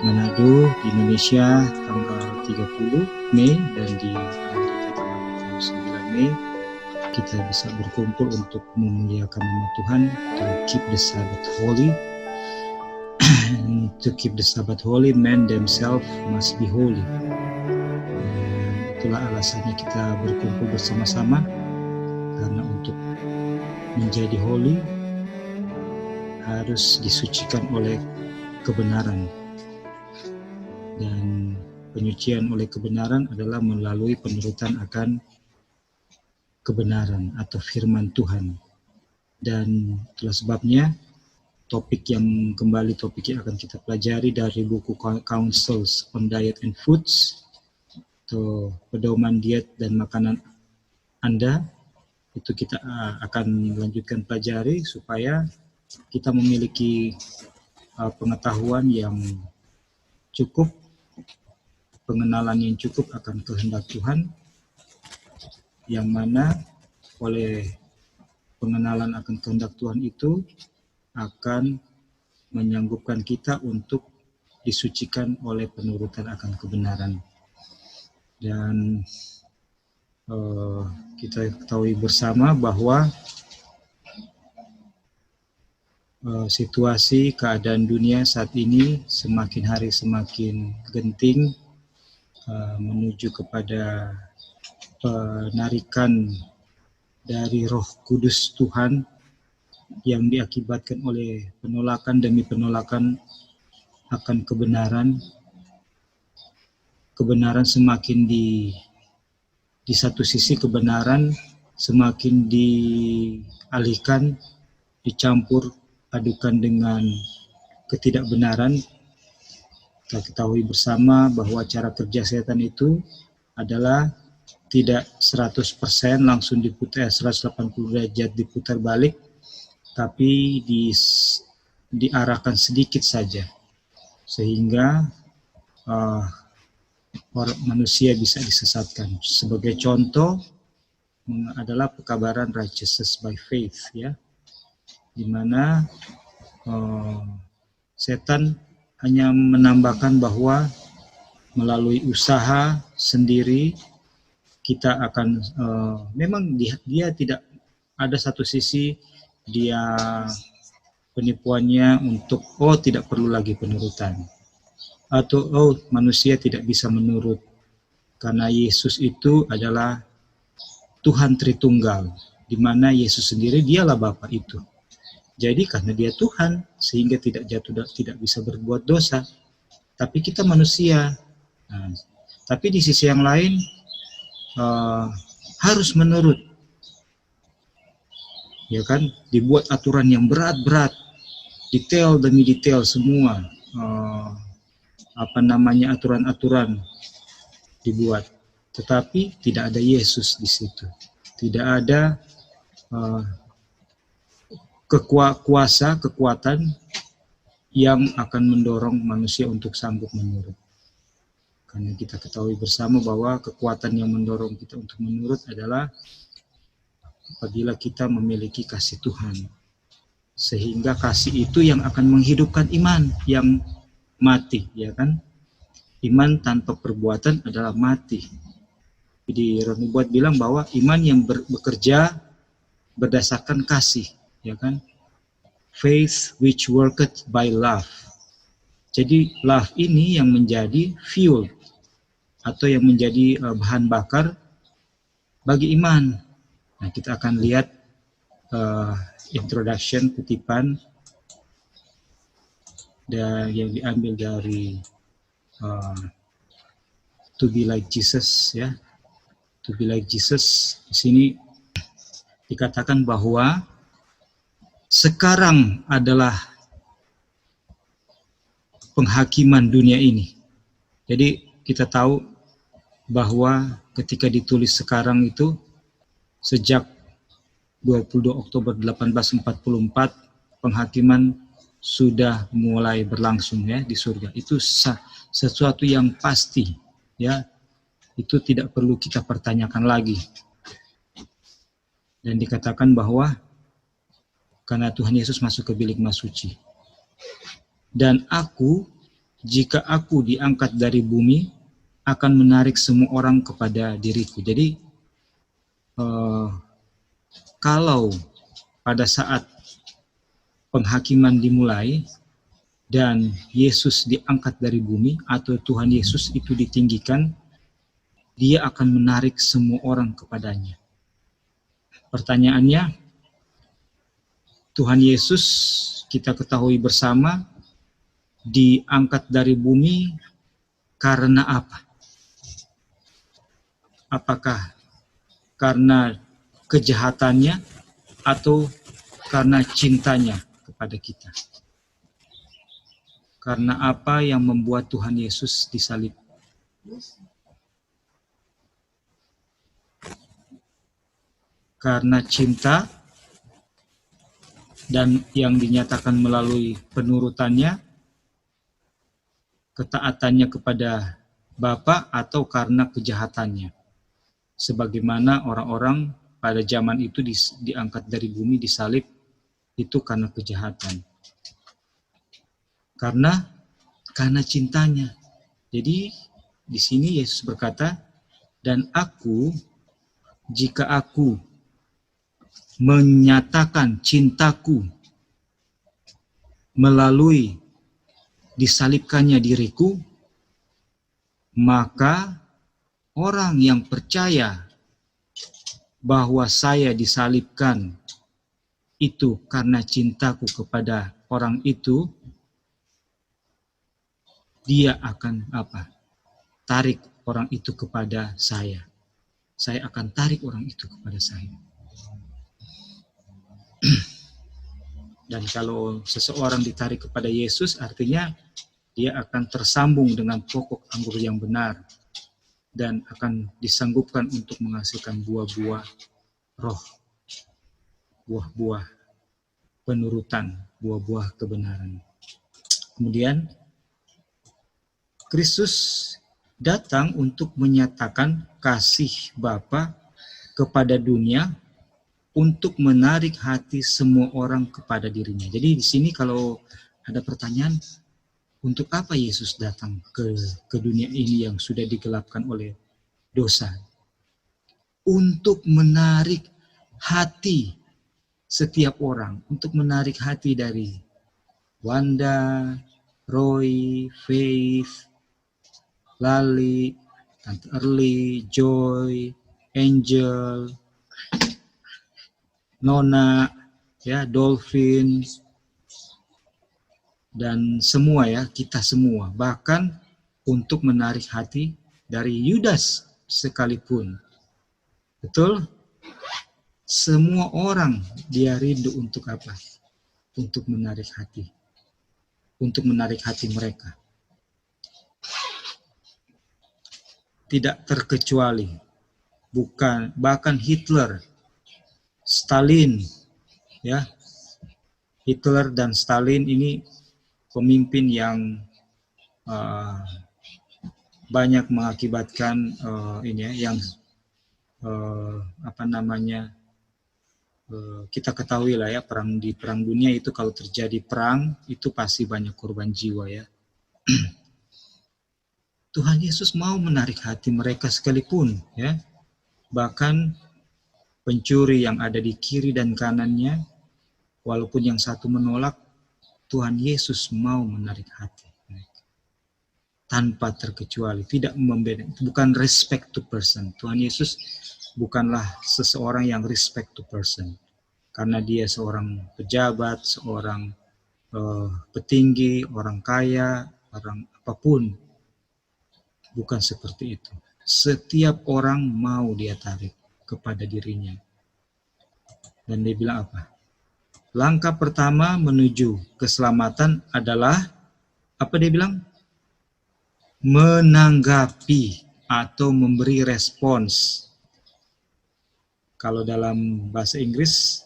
Manado di Indonesia tanggal 30 Mei dan di Amerika tanggal 29 Mei kita bisa berkumpul untuk memuliakan nama Tuhan, to keep the Sabbath holy. To keep the Sabbath holy, men themselves must be holy. Itulah alasannya kita berkumpul bersama-sama, karena untuk menjadi holy harus disucikan oleh kebenaran. Dan penyucian oleh kebenaran adalah melalui penurutan akan kebenaran atau firman Tuhan. Dan itulah sebabnya topik yang akan kita pelajari dari buku Counsels on Diet and Foods, atau pedoman diet dan makanan Anda, itu kita akan lanjutkan pelajari supaya kita memiliki pengetahuan yang cukup, pengenalan yang cukup akan kehendak Tuhan, yang mana oleh pengenalan akan kehendak Tuhan itu akan menyanggupkan kita untuk disucikan oleh penurutan akan kebenaran. Dan kita ketahui bersama bahwa situasi keadaan dunia saat ini semakin hari semakin genting, menuju kepada penarikan dari Roh Kudus Tuhan yang diakibatkan oleh penolakan demi penolakan akan kebenaran. Kebenaran semakin di satu sisi kebenaran semakin dialihkan, dicampur adukan dengan ketidakbenaran. Kita ketahui bersama bahwa cara kerja setan itu adalah tidak 100% langsung diputar 180 derajat diputar balik, tapi diarahkan sedikit saja sehingga manusia bisa disesatkan. Sebagai contoh adalah pekabaran righteousness by faith, ya, di mana setan hanya menambahkan bahwa melalui usaha sendiri kita akan memang dia tidak ada satu sisi dia penipuannya untuk tidak perlu lagi penurutan, atau manusia tidak bisa menurut karena Yesus itu adalah Tuhan Tritunggal, di mana Yesus sendiri dialah Bapa itu. Jadi karena dia Tuhan sehingga tidak bisa berbuat dosa, tapi kita manusia. Nah, tapi di sisi yang lain harus menurut, ya kan? Dibuat aturan yang berat-berat, detail demi detail semua, aturan-aturan dibuat. Tetapi tidak ada Yesus di situ, tidak ada kekuatan yang akan mendorong manusia untuk sanggup menurut. Karena kita ketahui bersama bahwa kekuatan yang mendorong kita untuk menurut adalah apabila kita memiliki kasih Tuhan. Sehingga kasih itu yang akan menghidupkan iman yang mati, ya kan? Iman tanpa perbuatan adalah mati. Jadi Nubuat bilang bahwa iman yang bekerja berdasarkan kasih, ya kan? Faith which worketh by love. Jadi love ini yang menjadi fuel atau yang menjadi bahan bakar bagi iman. Nah, kita akan lihat introduction, kutipan yang diambil dari To Be Like Jesus, ya. To Be Like Jesus. Di sini dikatakan bahwa sekarang adalah penghakiman dunia ini. Jadi kita tahu bahwa ketika ditulis sekarang itu sejak 22 Oktober 1844 penghakiman sudah mulai berlangsung, ya, di surga. Itu sesuatu yang pasti, ya. Itu tidak perlu kita pertanyakan lagi. Dan dikatakan bahwa karena Tuhan Yesus masuk ke bilik mas suci. Dan aku jika aku diangkat dari bumi, akan menarik semua orang kepada diriku. Jadi, kalau pada saat penghakiman dimulai, dan Yesus diangkat dari bumi, atau Tuhan Yesus itu ditinggikan, dia akan menarik semua orang kepadanya. Pertanyaannya, Tuhan Yesus kita ketahui bersama diangkat dari bumi karena apa? Apakah karena kejahatannya atau karena cintanya kepada kita? Karena apa yang membuat Tuhan Yesus disalib? Karena cinta dan yang dinyatakan melalui penurutannya, ketaatannya kepada Bapa, atau karena kejahatannya. Sebagaimana orang-orang pada zaman itu diangkat dari bumi, disalib, itu karena kejahatan. Karena cintanya. Jadi di sini Yesus berkata, dan jika aku menyatakan cintaku melalui disalibkannya diriku, maka orang yang percaya bahwa saya disalibkan itu karena cintaku kepada orang itu, dia akan tarik orang itu kepada saya. Saya akan tarik orang itu kepada saya. Dan kalau seseorang ditarik kepada Yesus, artinya dia akan tersambung dengan pokok anggur yang benar dan akan disanggupkan untuk menghasilkan buah-buah roh, buah-buah penurutan, buah-buah kebenaran. Kemudian Kristus datang untuk menyatakan kasih Bapa kepada dunia untuk menarik hati semua orang kepada dirinya. Jadi di sini kalau ada pertanyaan, untuk apa Yesus datang ke dunia ini yang sudah digelapkan oleh dosa? Untuk menarik hati setiap orang, untuk menarik hati dari Wanda, Roy, Faith, Lali, Tante Erli, Joy, Angel, Nona, ya, Dolphin, dan semua, ya, kita semua. Bahkan untuk menarik hati dari Yudas sekalipun. Betul? Semua orang dia rindu untuk apa? Untuk menarik hati. Untuk menarik hati mereka. Tidak terkecuali, bahkan Hitler, Stalin, ya, Hitler dan Stalin ini pemimpin yang banyak mengakibatkan kita ketahui lah, ya, di perang dunia itu kalau terjadi perang itu pasti banyak korban jiwa, ya. Tuhan Yesus mau menarik hati mereka sekalipun, ya. Bahkan pencuri yang ada di kiri dan kanannya, walaupun yang satu menolak, Tuhan Yesus mau menarik hati mereka. Tanpa terkecuali, tidak membedakan, bukan respect to person. Tuhan Yesus bukanlah seseorang yang respect to person. Karena dia seorang pejabat, seorang petinggi, orang kaya, orang apapun. Bukan seperti itu. Setiap orang mau dia tarik kepada dirinya. Dan dia bilang apa? Langkah pertama menuju keselamatan adalah, apa dia bilang? Menanggapi atau memberi respons. Kalau dalam bahasa Inggris,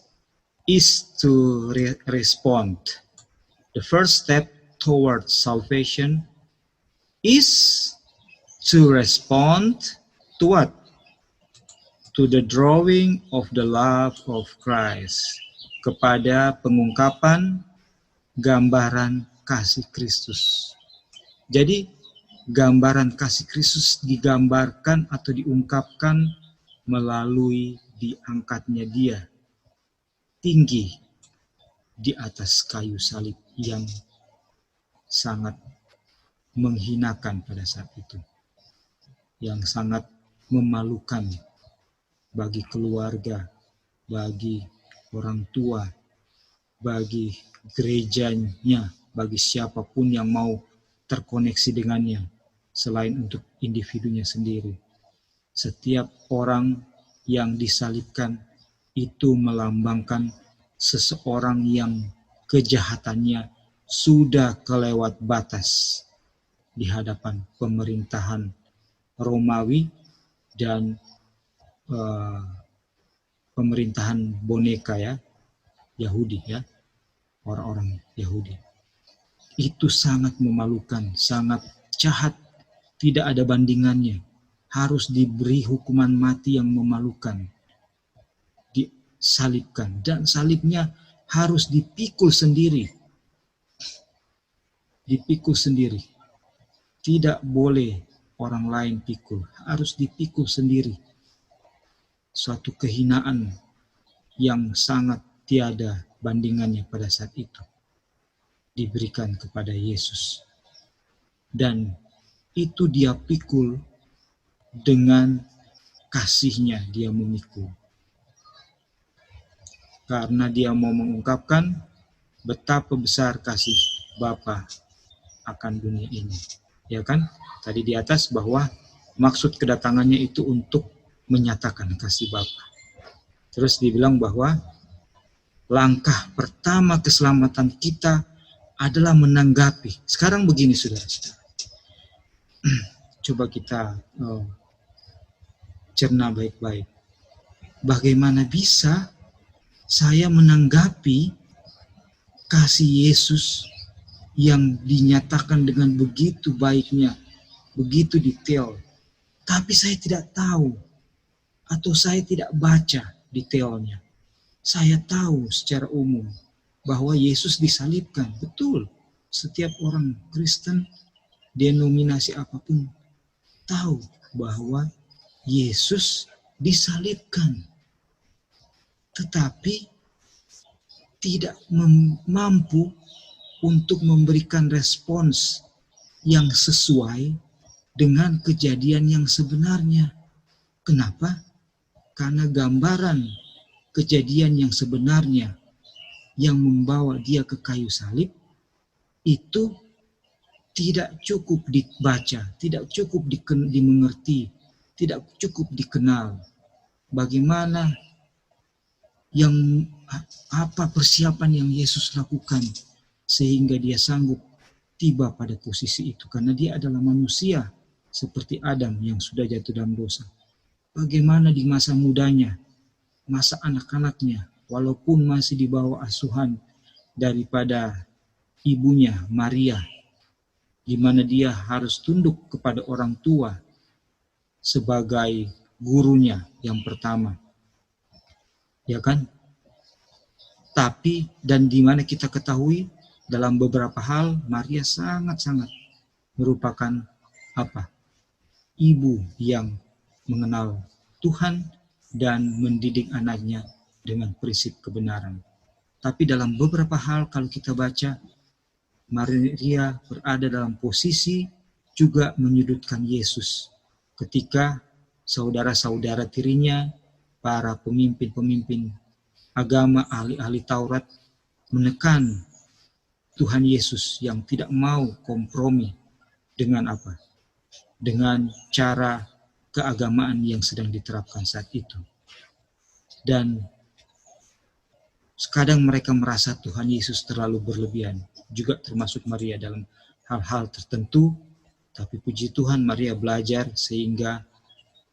is to respond. The first step toward salvation is to respond to what? To the drawing of the love of Christ. Kepada pengungkapan gambaran kasih Kristus. Jadi gambaran kasih Kristus digambarkan atau diungkapkan melalui diangkatnya dia tinggi di atas kayu salib yang sangat menghinakan pada saat itu, yang sangat memalukan bagi keluarga, bagi orang tua, bagi gerejanya, bagi siapapun yang mau terkoneksi dengannya, selain untuk individunya sendiri. Setiap orang yang disalibkan itu melambangkan seseorang yang kejahatannya sudah kelewat batas di hadapan pemerintahan Romawi dan pemerintahan boneka ya, Yahudi ya, orang-orang Yahudi. Itu sangat memalukan, sangat jahat, tidak ada bandingannya. Harus diberi hukuman mati yang memalukan. Disalibkan, dan salibnya harus dipikul sendiri. Dipikul sendiri. Tidak boleh orang lain pikul, harus dipikul sendiri. Suatu kehinaan yang sangat tiada bandingannya pada saat itu diberikan kepada Yesus. Dan itu dia pikul dengan kasihnya, dia memikul. Karena dia mau mengungkapkan betapa besar kasih Bapa akan dunia ini. Ya kan? Tadi di atas bahwa maksud kedatangannya itu untuk menyatakan kasih Bapa. Terus dibilang bahwa langkah pertama keselamatan kita adalah menanggapi. Sekarang begini saudara-saudara. Coba kita cerna baik-baik. Bagaimana bisa saya menanggapi kasih Yesus yang dinyatakan dengan begitu baiknya, begitu detail, tapi saya tidak tahu atau saya tidak baca detailnya. Saya tahu secara umum bahwa Yesus disalibkan. Betul, setiap orang Kristen, denominasi apapun, tahu bahwa Yesus disalibkan. Tetapi tidak mampu untuk memberikan respons yang sesuai dengan kejadian yang sebenarnya. Kenapa? Karena gambaran kejadian yang sebenarnya yang membawa dia ke kayu salib itu tidak cukup dibaca, tidak cukup dimengerti, tidak cukup dikenal. Bagaimana apa persiapan yang Yesus lakukan sehingga dia sanggup tiba pada posisi itu, karena dia adalah manusia seperti Adam yang sudah jatuh dalam dosa. Bagaimana di masa mudanya, masa anak-anaknya, walaupun masih di bawah asuhan daripada ibunya Maria, di mana dia harus tunduk kepada orang tua sebagai gurunya yang pertama, ya kan? Tapi dan di mana kita ketahui dalam beberapa hal Maria sangat-sangat merupakan apa? Ibu yang mengenal Tuhan dan mendidik anaknya dengan prinsip kebenaran. Tapi dalam beberapa hal kalau kita baca, Maria berada dalam posisi juga menyudutkan Yesus ketika saudara-saudara tirinya, para pemimpin-pemimpin agama, ahli-ahli Taurat, menekan Tuhan Yesus yang tidak mau kompromi dengan apa? Dengan cara keagamaan yang sedang diterapkan saat itu. Dan kadang mereka merasa Tuhan Yesus terlalu berlebihan, juga termasuk Maria dalam hal-hal tertentu, tapi puji Tuhan Maria belajar sehingga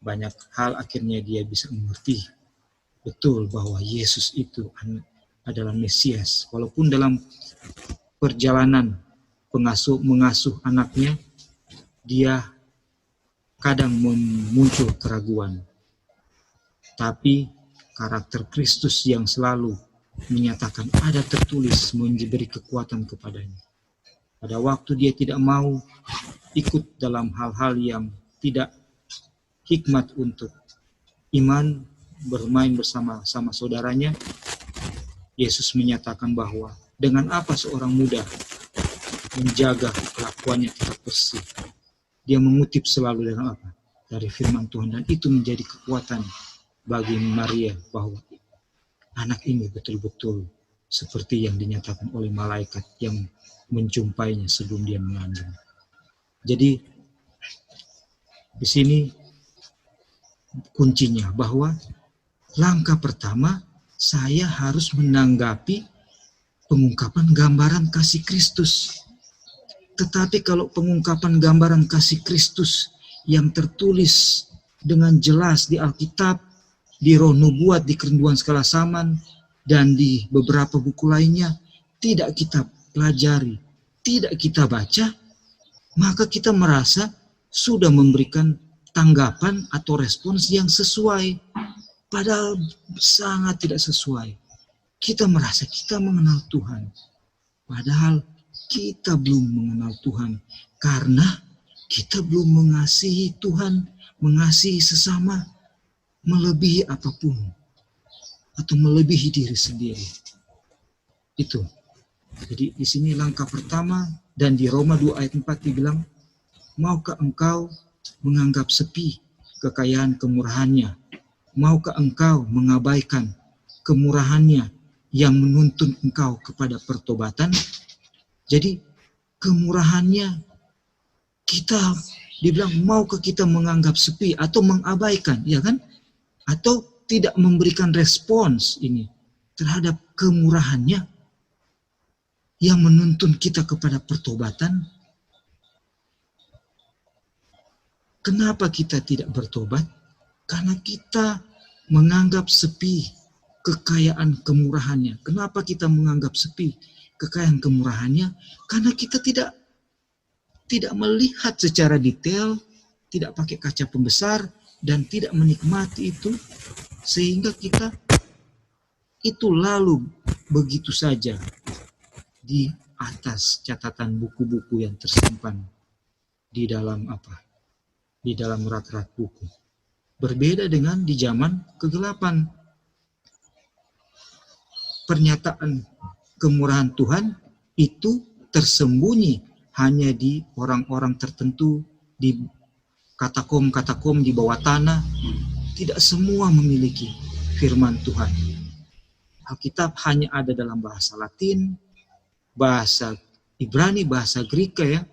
banyak hal akhirnya dia bisa mengerti betul bahwa Yesus itu adalah Mesias. Walaupun dalam perjalanan mengasuh anaknya, dia kadang muncul keraguan. Tapi karakter Kristus yang selalu menyatakan ada tertulis memberi kekuatan kepadanya. Pada waktu dia tidak mau ikut dalam hal-hal yang tidak hikmat untuk iman, bermain bersama-sama saudaranya, Yesus menyatakan bahwa dengan apa seorang muda menjaga kelakuannya tetap bersih. Dia mengutip selalu dengan apa? Dari firman Tuhan, dan itu menjadi kekuatan bagi Maria bahwa anak ini betul-betul seperti yang dinyatakan oleh malaikat yang menjumpainya sebelum dia mengandung. Jadi di sini kuncinya bahwa langkah pertama saya harus menanggapi pengungkapan gambaran kasih Kristus. Tetapi kalau pengungkapan gambaran kasih Kristus yang tertulis dengan jelas di Alkitab, di Roh Nubuat, di Kerinduan Skala Zaman, dan di beberapa buku lainnya, tidak kita pelajari, tidak kita baca, maka kita merasa sudah memberikan tanggapan atau respons yang sesuai. Padahal sangat tidak sesuai. Kita merasa kita mengenal Tuhan. Padahal kita belum mengenal Tuhan. Karena kita belum mengasihi Tuhan, mengasihi sesama, melebihi apapun. Atau melebihi diri sendiri. Itu. Jadi di sini langkah pertama, dan di Roma 2 ayat 4 dibilang, maukah engkau menganggap sepi kekayaan kemurahannya? Maukah engkau mengabaikan kemurahannya yang menuntun engkau kepada pertobatan? Jadi kemurahannya kita dibilang, maukah kita menganggap sepi atau mengabaikan, ya kan? Atau tidak memberikan respons ini terhadap kemurahannya yang menuntun kita kepada pertobatan? Kenapa kita tidak bertobat? Karena kita menganggap sepi kekayaan kemurahannya. Kenapa kita menganggap sepi kekayaan kemurahannya? Karena kita tidak melihat secara detail, tidak pakai kaca pembesar, dan tidak menikmati itu, sehingga kita itu lalu begitu saja di atas catatan buku-buku yang tersimpan di dalam di dalam rak-rak buku. Berbeda dengan di zaman kegelapan. Pernyataan kemurahan Tuhan itu tersembunyi hanya di orang-orang tertentu, di katakom-katakom di bawah tanah. Tidak semua memiliki firman Tuhan. Alkitab hanya ada dalam bahasa Latin, bahasa Ibrani, bahasa Greek ya,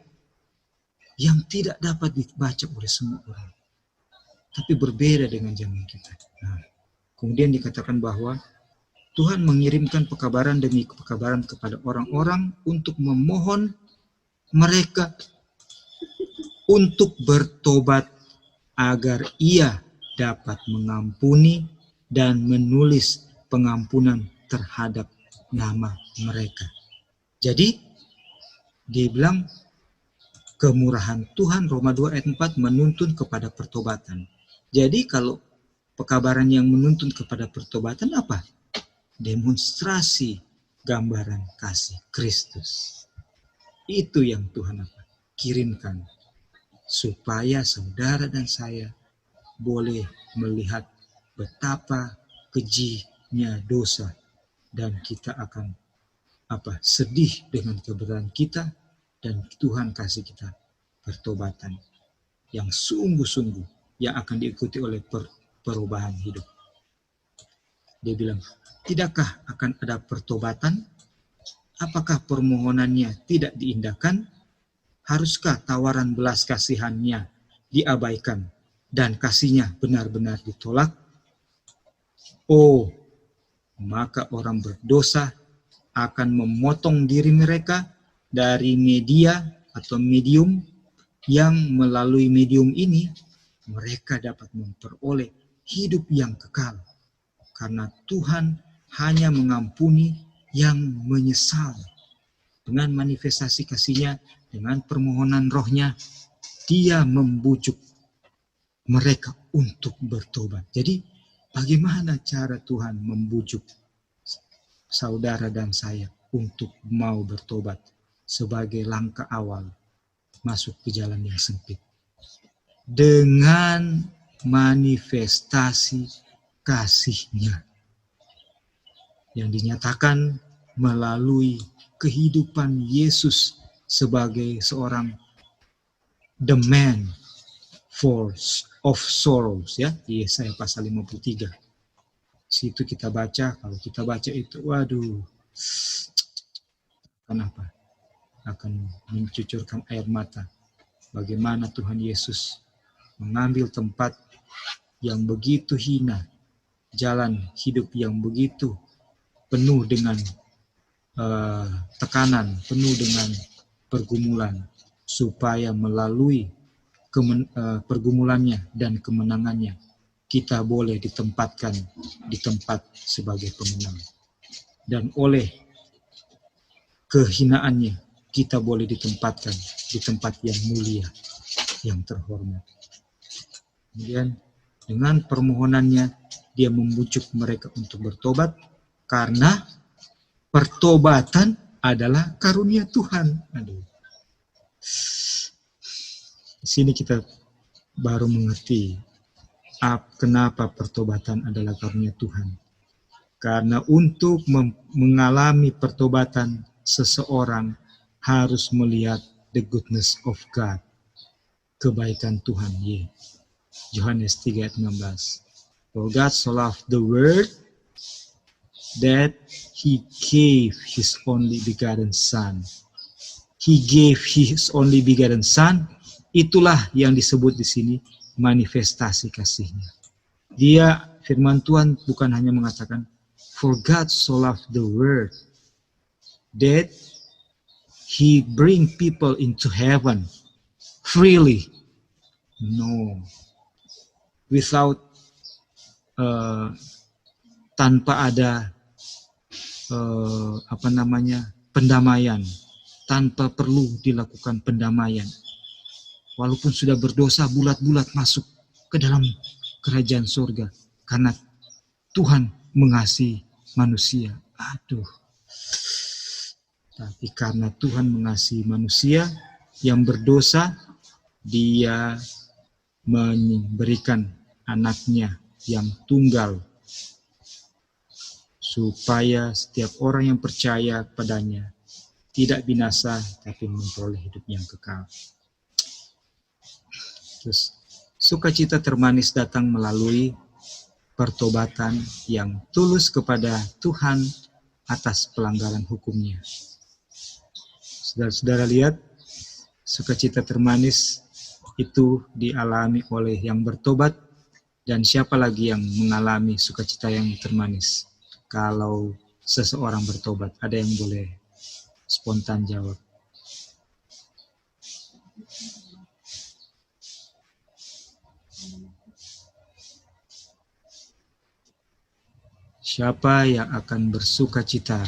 yang tidak dapat dibaca oleh semua orang. Tapi berbeda dengan zaman kita. Nah, kemudian dikatakan bahwa Tuhan mengirimkan pekabaran demi pekabaran kepada orang-orang untuk memohon mereka untuk bertobat agar Ia dapat mengampuni dan menulis pengampunan terhadap nama mereka. Jadi dibilang kemurahan Tuhan, Roma 2 ayat 4 menuntun kepada pertobatan. Jadi kalau pekabaran yang menuntun kepada pertobatan apa? Demonstrasi gambaran kasih Kristus. Itu yang Tuhan kirimkan supaya saudara dan saya boleh melihat betapa kejinya dosa, dan kita akan sedih dengan keberadaan kita, dan Tuhan kasih kita pertobatan yang sungguh-sungguh yang akan diikuti oleh perubahan hidup. Dia bilang, tidakkah akan ada pertobatan? Apakah permohonannya tidak diindahkan? Haruskah tawaran belas kasihannya diabaikan dan kasihnya benar-benar ditolak? Oh, maka orang berdosa akan memotong diri mereka dari media atau medium, yang melalui medium ini mereka dapat memperoleh hidup yang kekal. Karena Tuhan hanya mengampuni yang menyesal. Dengan manifestasi kasih-Nya, dengan permohonan Roh-Nya, Dia membujuk mereka untuk bertobat. Jadi bagaimana cara Tuhan membujuk saudara dan saya untuk mau bertobat? sebagai langkah awal masuk ke jalan yang sempit. Dengan manifestasi kasih-Nya yang dinyatakan melalui kehidupan Yesus sebagai seorang the man of sorrows, ya, di Yesaya pasal 53. Situ kita baca, kalau kita baca itu, waduh, kenapa? Akan mencucurkan air mata. Bagaimana Tuhan Yesus mengambil tempat yang begitu hina, jalan hidup yang begitu penuh dengan tekanan, penuh dengan pergumulan, supaya melalui pergumulannya dan kemenangannya, kita boleh ditempatkan di tempat sebagai pemenang. Dan oleh kehinaannya, kita boleh ditempatkan di tempat yang mulia, yang terhormat. Kemudian dengan permohonannya, dia membujuk mereka untuk bertobat, karena pertobatan adalah karunia Tuhan. Aduh. Di sini kita baru mengerti kenapa pertobatan adalah karunia Tuhan. Karena untuk mengalami pertobatan, seseorang harus melihat the goodness of God, kebaikan Tuhan. Yohanes 3:16. For God so loved the world that He gave His only begotten Son. He gave His only begotten Son. Itulah yang disebut di sini manifestasi kasih-Nya. Dia, firman Tuhan bukan hanya mengatakan, for God so loved the world that He bring people into heaven freely. No. Without tanpa ada pendamaian, tanpa perlu dilakukan pendamaian. Walaupun sudah berdosa, bulat-bulat masuk ke dalam kerajaan surga, karena Tuhan mengasihi manusia. Aduh. Tapi karena Tuhan mengasihi manusia yang berdosa, Dia memberikan anaknya yang tunggal, supaya setiap orang yang percaya padanya tidak binasa, tapi memperoleh hidup yang kekal. Terus, sukacita termanis datang melalui pertobatan yang tulus kepada Tuhan atas pelanggaran hukum-Nya. Saudara-saudara lihat, sukacita termanis itu dialami oleh yang bertobat, dan siapa lagi yang mengalami sukacita yang termanis? Kalau seseorang bertobat, ada yang boleh spontan jawab? Siapa yang akan bersukacita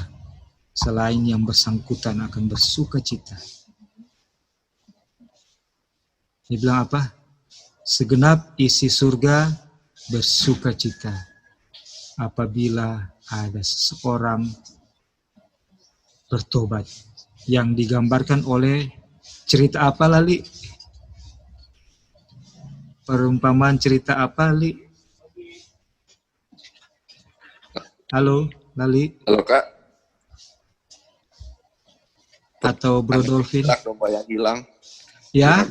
selain yang bersangkutan akan bersukacita? Dia bilang apa? Segenap isi surga bersukacita apabila ada seseorang bertobat. Yang digambarkan oleh cerita apa, Lali? Perumpamaan cerita apa, Li? Halo, Lali? Halo, Kak. Atau Bro Dolphin? Domba yang hilang. Ya?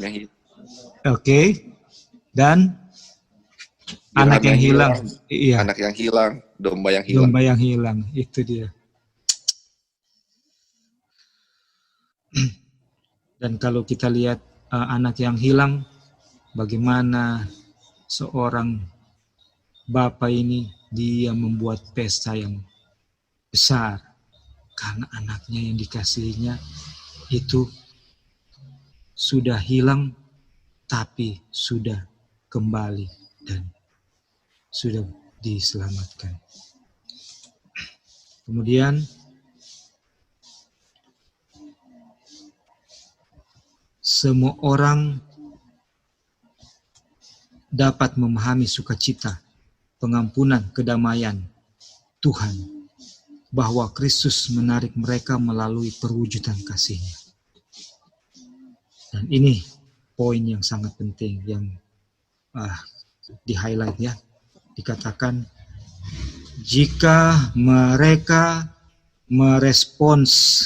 Oke. Dan? Anak yang hilang. Iya. Anak yang hilang, domba yang hilang. Domba yang hilang, itu dia. Dan kalau kita lihat anak yang hilang, bagaimana seorang bapak ini, dia membuat pesta yang besar karena anaknya yang dikasihinya itu sudah hilang, tapi sudah kembali dan sudah diselamatkan. Kemudian semua orang dapat memahami sukacita, pengampunan, kedamaian Tuhan, bahwa Kristus menarik mereka melalui perwujudan kasih-Nya. Dan ini poin yang sangat penting yang di-highlight ya. Dikatakan jika mereka meresponskan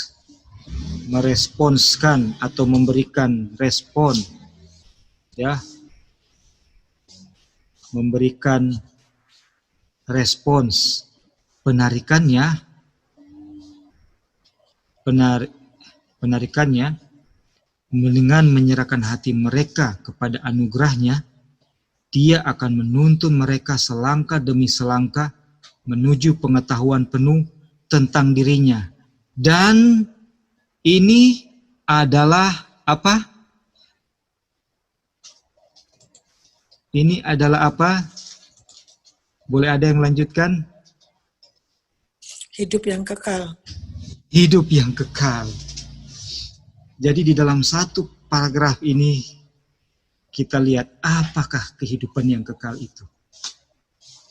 atau memberikan respon ya, memberikan respons penarikannya dengan menyerahkan hati mereka kepada anugerahnya, Dia akan menuntun mereka selangkah demi selangkah menuju pengetahuan penuh tentang dirinya. Dan ini adalah apa? Ini adalah apa? Boleh ada yang melanjutkan? Hidup yang kekal. Hidup yang kekal. Jadi di dalam satu paragraf ini kita lihat apakah kehidupan yang kekal itu.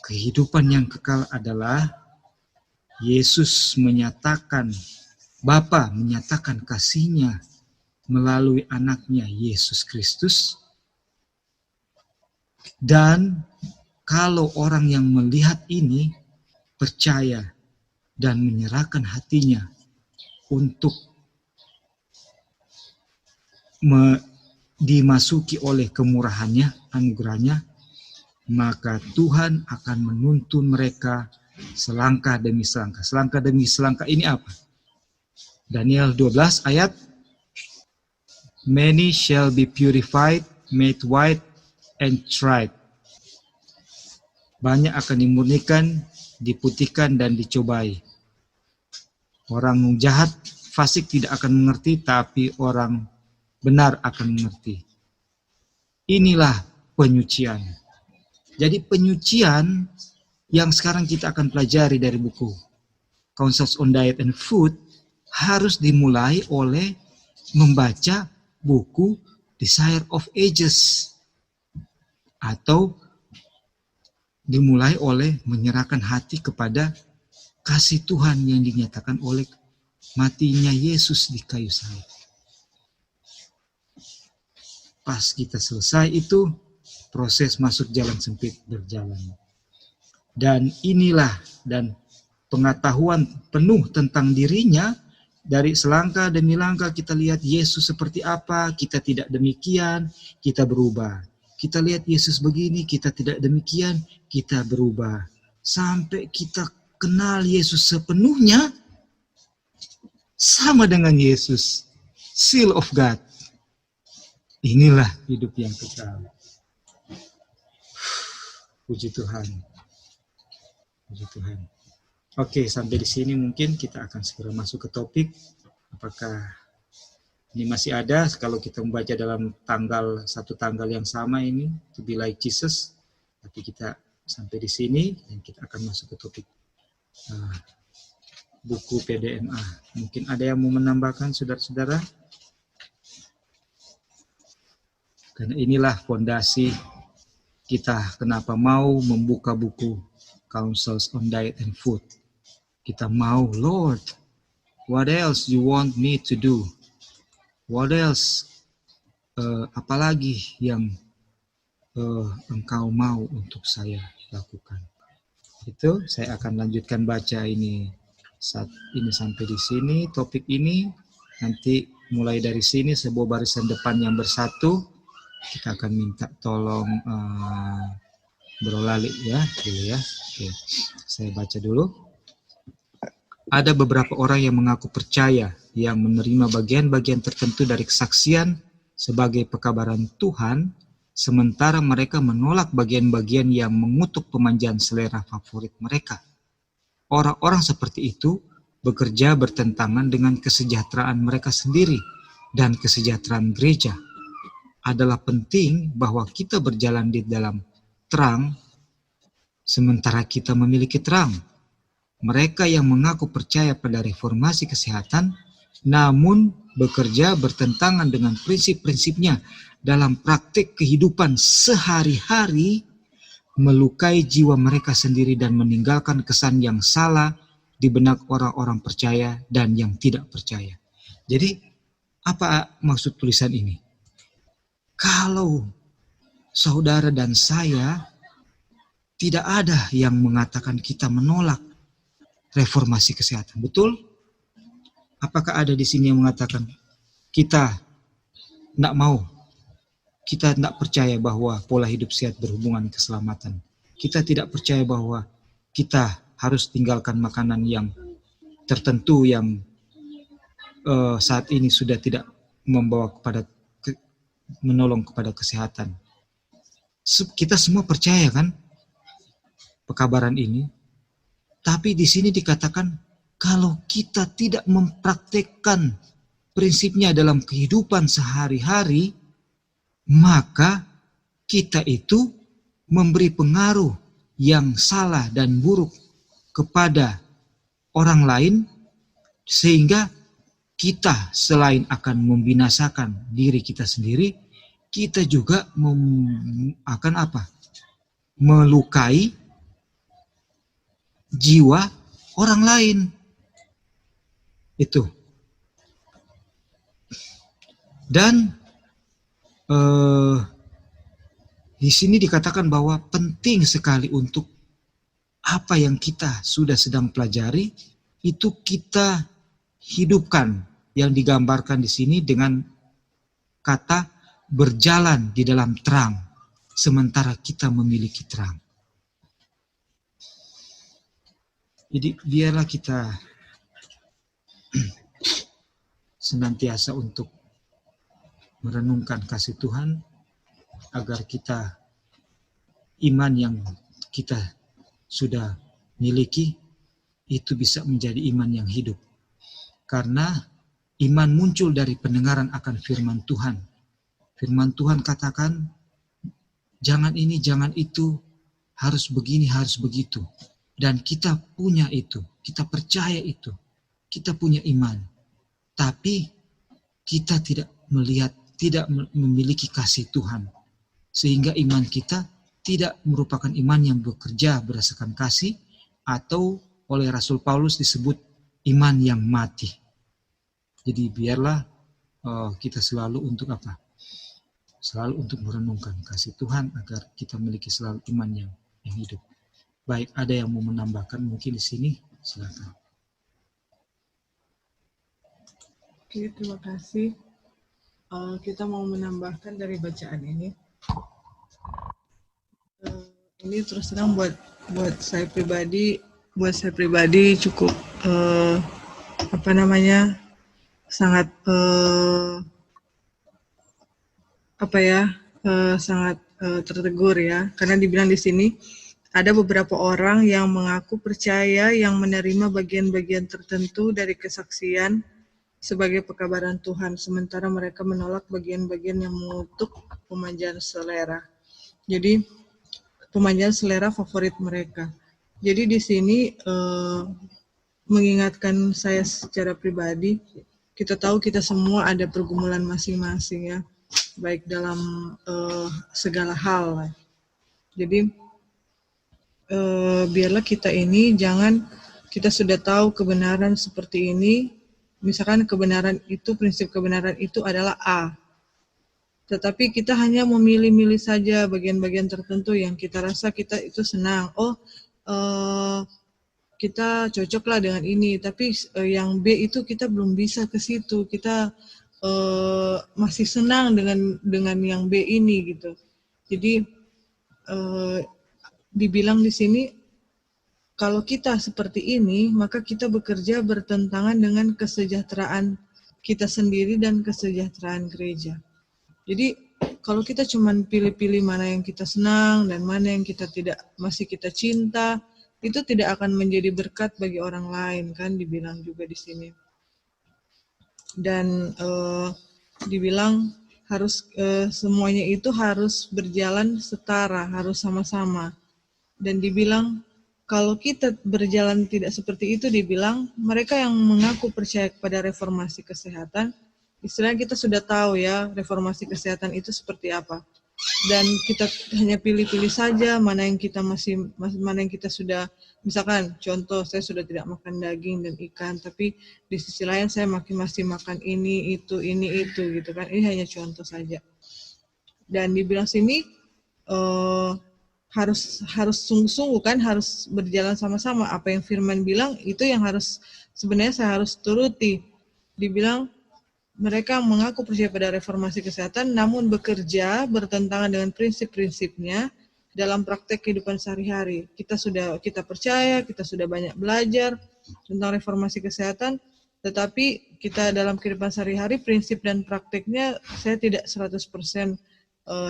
Kehidupan yang kekal adalah Yesus menyatakan, Bapa menyatakan kasih-Nya melalui anaknya Yesus Kristus. Dan kalau orang yang melihat ini percaya dan menyerahkan hatinya untuk dimasuki oleh kemurahannya, anugerahnya, maka Tuhan akan menuntun mereka selangkah demi selangkah. Selangkah demi selangkah ini apa? Daniel 12 ayat, many shall be purified, made white, and tried. Banyak akan dimurnikan, diputihkan, dan dicobai. Orang jahat, fasik tidak akan mengerti, tapi orang benar akan mengerti. Inilah penyucian. Jadi penyucian yang sekarang kita akan pelajari dari buku Counsels on Diet and Food harus dimulai oleh membaca buku Desire of Ages, atau dimulai oleh menyerahkan hati kepada kasih Tuhan yang dinyatakan oleh matinya Yesus di kayu salib. Pas kita selesai itu, proses masuk jalan sempit berjalan. Dan inilah, dan pengetahuan penuh tentang dirinya, dari selangkah demi langkah kita lihat Yesus seperti apa, kita tidak demikian, kita berubah. Kita lihat Yesus begini, kita tidak demikian, kita berubah. Sampai kita kenal Yesus sepenuhnya, sama dengan Yesus, seal of God. Inilah hidup yang kekal. Puji Tuhan. Puji Tuhan. Oke, sampai di sini mungkin kita akan segera masuk ke topik. Apakah ini masih ada kalau kita membaca dalam satu tanggal yang sama ini, to be like Jesus. Tapi kita sampai di sini dan kita akan masuk ke topik buku PDMA. Mungkin ada yang mau menambahkan, saudara-saudara? Karena inilah fondasi kita kenapa mau membuka buku Counsels on Diet and Food. Kita mau, Lord, what else you want me to do? What else, apalagi yang engkau mau untuk saya lakukan. Itu saya akan lanjutkan baca ini sampai di sini, topik ini. Nanti mulai dari sini sebuah barisan depan yang bersatu. Kita akan minta tolong berolali ya, dulu ya. Oke, saya baca dulu. Ada beberapa orang yang mengaku percaya, yang menerima bagian-bagian tertentu dari kesaksian sebagai pekabaran Tuhan, sementara mereka menolak bagian-bagian yang mengutuk pemanjaan selera favorit mereka. Orang-orang seperti itu bekerja bertentangan dengan kesejahteraan mereka sendiri dan kesejahteraan gereja. Adalah penting bahwa kita berjalan di dalam terang, sementara kita memiliki terang. Mereka yang mengaku percaya pada reformasi kesehatan, namun bekerja bertentangan dengan prinsip-prinsipnya dalam praktik kehidupan sehari-hari, melukai jiwa mereka sendiri dan meninggalkan kesan yang salah di benak orang-orang percaya dan yang tidak percaya. Jadi, apa maksud tulisan ini? Kalau saudara dan saya, tidak ada yang mengatakan kita menolak reformasi kesehatan. Betul? Apakah ada di sini yang mengatakan kita tidak mau, kita tidak percaya bahwa pola hidup sehat berhubungan keselamatan. Kita tidak percaya bahwa kita harus tinggalkan makanan yang tertentu yang saat ini sudah tidak membawa kepada menolong kepada kesehatan. Kita semua percaya kan pekabaran ini, tapi di sini dikatakan kalau kita tidak mempraktekkan prinsipnya dalam kehidupan sehari-hari, maka kita itu memberi pengaruh yang salah dan buruk kepada orang lain, sehingga kita selain akan membinasakan diri kita sendiri, kita juga akan melukai jiwa orang lain. Itu. Dan di sini dikatakan bahwa penting sekali untuk apa yang kita sudah sedang pelajari itu kita hidupkan, yang digambarkan di sini dengan kata berjalan di dalam terang sementara kita memiliki terang. Jadi biarlah kita senantiasa untuk merenungkan kasih Tuhan agar kita iman yang kita sudah miliki itu bisa menjadi iman yang hidup. Karena iman muncul dari pendengaran akan firman Tuhan. Firman Tuhan katakan, jangan ini, jangan itu, harus begini, harus begitu. Dan kita punya itu, kita percaya itu, kita punya iman. Tapi kita tidak melihat, tidak memiliki kasih Tuhan. Sehingga iman kita tidak merupakan iman yang bekerja berdasarkan kasih, atau oleh Rasul Paulus disebut iman yang mati. Jadi biarlah kita selalu untuk apa? Selalu untuk merenungkan kasih Tuhan agar kita memiliki selalu iman yang hidup. Baik, ada yang mau menambahkan mungkin di sini? Silakan. Oke, terima kasih. Kita mau menambahkan dari bacaan ini. Ini terus terang buat saya pribadi cukup sangat sangat tertegur ya, karena dibilang di sini ada beberapa orang yang mengaku percaya yang menerima bagian-bagian tertentu dari kesaksian sebagai pekabaran Tuhan, sementara mereka menolak bagian-bagian yang mengutuk pemanjaan selera. Jadi pemanjaan selera favorit mereka. Jadi di sini mengingatkan saya secara pribadi, kita tahu kita semua ada pergumulan masing-masing ya, baik dalam segala hal. Jadi biarlah kita ini kita sudah tahu kebenaran seperti ini, misalkan prinsip kebenaran itu adalah A. Tetapi kita hanya memilih-milih saja bagian-bagian tertentu yang kita rasa kita itu senang. Kita cocoklah dengan ini, tapi yang B itu kita belum bisa ke situ. Kita masih senang dengan yang B ini gitu. Jadi dibilang di sini kalau kita seperti ini, maka kita bekerja bertentangan dengan kesejahteraan kita sendiri dan kesejahteraan gereja. Jadi kalau kita cuma pilih-pilih mana yang kita senang dan mana yang kita masih kita cinta, itu tidak akan menjadi berkat bagi orang lain, kan dibilang juga di sini. Dan dibilang harus semuanya itu harus berjalan setara, harus sama-sama. Dan dibilang kalau kita berjalan tidak seperti itu, dibilang mereka yang mengaku percaya kepada reformasi kesehatan, istilahnya kita sudah tahu ya reformasi kesehatan itu seperti apa. Dan kita hanya pilih-pilih saja mana yang kita sudah, misalkan contoh saya sudah tidak makan daging dan ikan, tapi di sisi lain saya masih makan ini itu gitu kan. Ini hanya contoh saja. Dan dibilang sini harus sungguh-sungguh kan, harus berjalan sama-sama. Apa yang firman bilang itu yang harus sebenarnya saya harus turuti. Dibilang mereka mengaku percaya pada reformasi kesehatan, namun bekerja bertentangan dengan prinsip-prinsipnya dalam praktek kehidupan sehari-hari. Kita percaya, kita sudah banyak belajar tentang reformasi kesehatan, tetapi kita dalam kehidupan sehari-hari prinsip dan prakteknya saya tidak 100%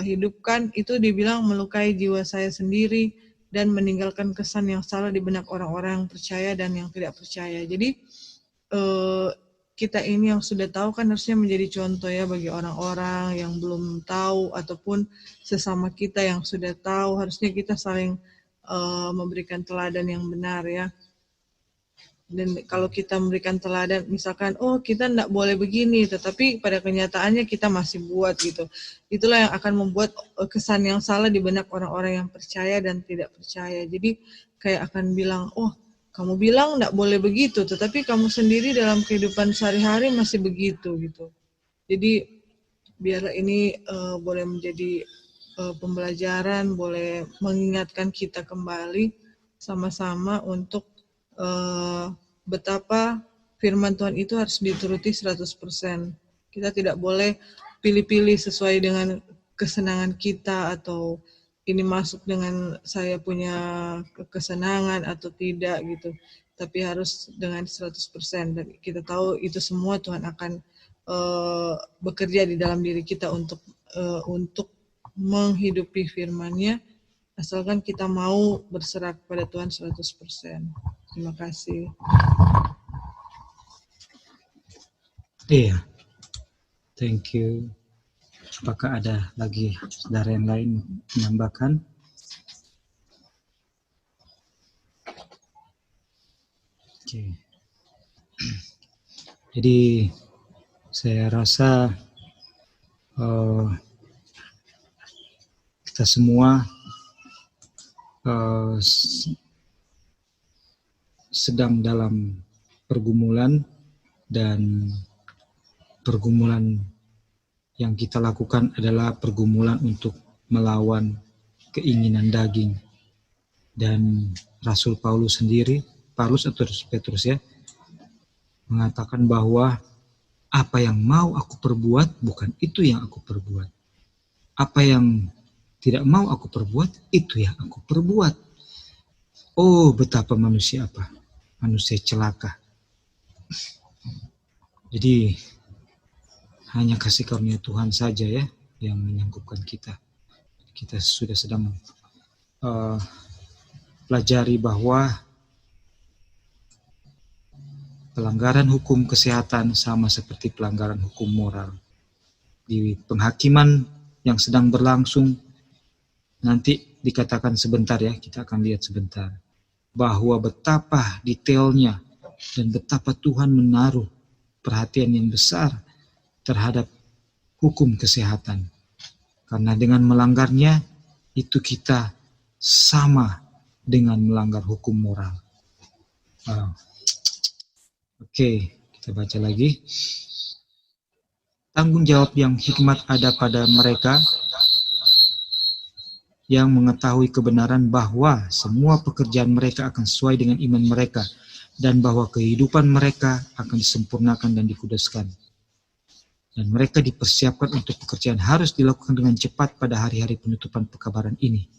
hidupkan. Itu dibilang melukai jiwa saya sendiri dan meninggalkan kesan yang salah di benak orang-orang yang percaya dan yang tidak percaya. Jadi kita ini yang sudah tahu kan harusnya menjadi contoh ya bagi orang-orang yang belum tahu, ataupun sesama kita yang sudah tahu. Harusnya kita saling memberikan teladan yang benar ya. Dan kalau kita memberikan teladan, misalkan, oh kita tidak boleh begini, tetapi pada kenyataannya kita masih buat gitu. Itulah yang akan membuat kesan yang salah di benak orang-orang yang percaya dan tidak percaya. Jadi kayak akan bilang, oh kamu bilang tidak boleh begitu, tetapi kamu sendiri dalam kehidupan sehari-hari masih begitu gitu. Jadi biarlah ini boleh menjadi pembelajaran, boleh mengingatkan kita kembali sama-sama untuk betapa firman Tuhan itu harus dituruti 100%. Kita tidak boleh pilih-pilih sesuai dengan kesenangan kita, atau ini masuk dengan saya punya kesenangan atau tidak gitu. Tapi harus dengan 100%. Dan kita tahu itu semua Tuhan akan bekerja di dalam diri kita untuk menghidupi firman-Nya, asalkan kita mau berserah kepada Tuhan 100%. Terima kasih. Iya, thank you. Apakah ada lagi saudara yang lain menambahkan? Oke. Jadi saya rasa kita semua sedang dalam pergumulan, dan pergumulan yang kita lakukan adalah pergumulan untuk melawan keinginan daging. Dan Rasul Paulus sendiri, Paulus atau Petrus ya, mengatakan bahwa apa yang mau aku perbuat, bukan itu yang aku perbuat. Apa yang tidak mau aku perbuat, itu yang aku perbuat. Oh, betapa manusia celaka. Jadi hanya kasih karunia Tuhan saja ya yang menyangkupkan kita. Kita sudah sedang pelajari bahwa pelanggaran hukum kesehatan sama seperti pelanggaran hukum moral. Di penghakiman yang sedang berlangsung, nanti dikatakan sebentar ya, kita akan lihat sebentar, bahwa betapa detailnya dan betapa Tuhan menaruh perhatian yang besar terhadap hukum kesehatan. Karena dengan melanggarnya, itu kita sama dengan melanggar hukum moral. Oke, kita baca lagi. Tanggung jawab yang hikmat ada pada mereka yang mengetahui kebenaran bahwa semua pekerjaan mereka akan sesuai dengan iman mereka, dan bahwa kehidupan mereka akan disempurnakan dan dikuduskan. Dan mereka dipersiapkan untuk pekerjaan harus dilakukan dengan cepat pada hari-hari penutupan pekabaran ini.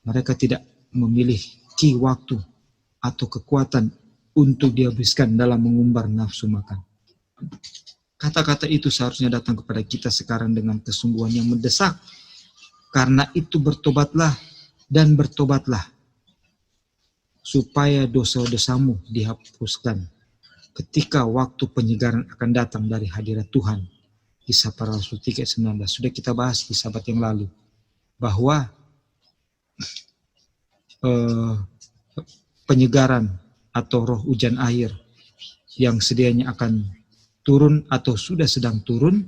Mereka tidak memiliki waktu atau kekuatan untuk dihabiskan dalam mengumbar nafsu makan. Kata-kata itu seharusnya datang kepada kita sekarang dengan kesungguhan yang mendesak. Karena itu bertobatlah dan bertobatlah, supaya dosa-dosamu dihapuskan ketika waktu penyegaran akan datang dari hadirat Tuhan. Kisah para Rasul 3:19. Sudah kita bahas di sahabat yang lalu, bahwa penyegaran atau roh hujan air yang sedianya akan turun atau sudah sedang turun,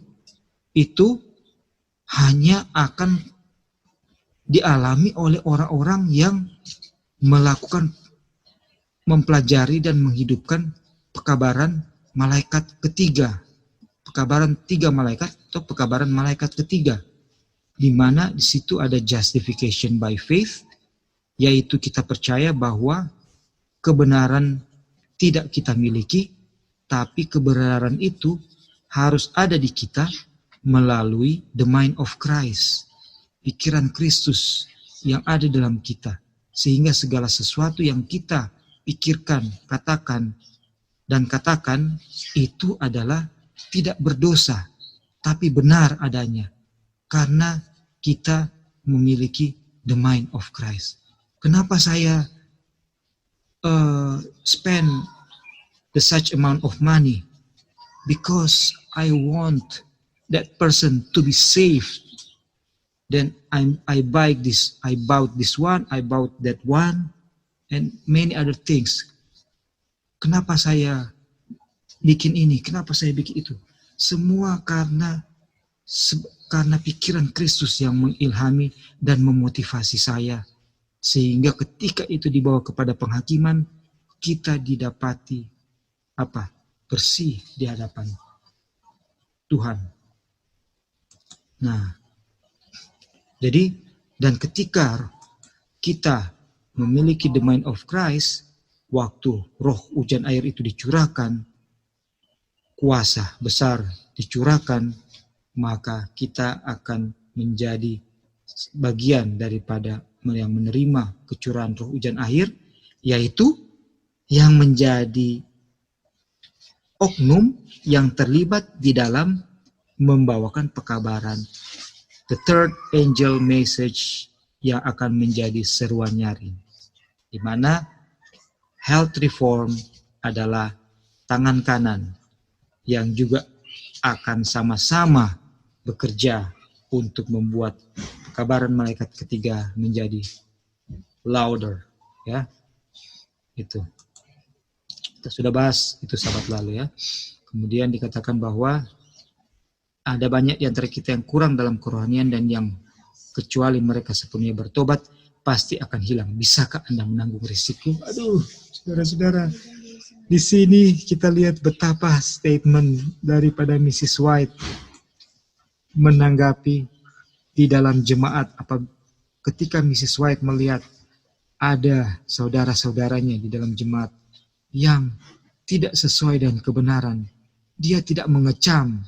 itu hanya akan dialami oleh orang-orang yang mempelajari dan menghidupkan pekabaran malaikat ketiga. Pekabaran 3 malaikat atau pekabaran malaikat ketiga. di mana di situ ada justification by faith, yaitu kita percaya bahwa kebenaran tidak kita miliki, tapi kebenaran itu harus ada di kita melalui the mind of Christ, pikiran Kristus yang ada dalam kita. Sehingga segala sesuatu yang kita pikirkan, katakan itu adalah tidak berdosa, tapi benar adanya. Karena kita memiliki the mind of Christ. Kenapa saya spend the such amount of money? Because I want that person to be saved. Then I bought this one, I bought that one, and many other things. Kenapa saya bikin ini? Kenapa saya bikin itu? Semua karena pikiran Kristus yang mengilhami dan memotivasi saya. Sehingga ketika itu dibawa kepada penghakiman, kita didapati bersih di hadapan Tuhan. Nah, jadi dan ketika kita memiliki the mind of Christ, waktu roh hujan air itu dicurahkan, kuasa besar dicurahkan, maka kita akan menjadi bagian daripada yang menerima kecurahan roh hujan air, yaitu yang menjadi oknum yang terlibat di dalam membawakan pekabaran. The third angel message yang akan menjadi seruan nyaring, di mana health reform adalah tangan kanan yang juga akan sama-sama bekerja untuk membuat pekabaran malaikat ketiga menjadi louder, ya. Itu kita sudah bahas itu sahabat lalu, ya. Kemudian dikatakan bahwa ada banyak di antara kita yang kurang dalam kerohanian dan yang kecuali mereka sepenuhnya bertobat pasti akan hilang. Bisakah Anda menanggung risiko? Aduh, saudara-saudara, di sini kita lihat betapa statement daripada Mrs. White menanggapi di dalam jemaat. Ketika Mrs. White melihat ada saudara-saudaranya di dalam jemaat yang tidak sesuai dengan kebenaran, dia tidak mengecam,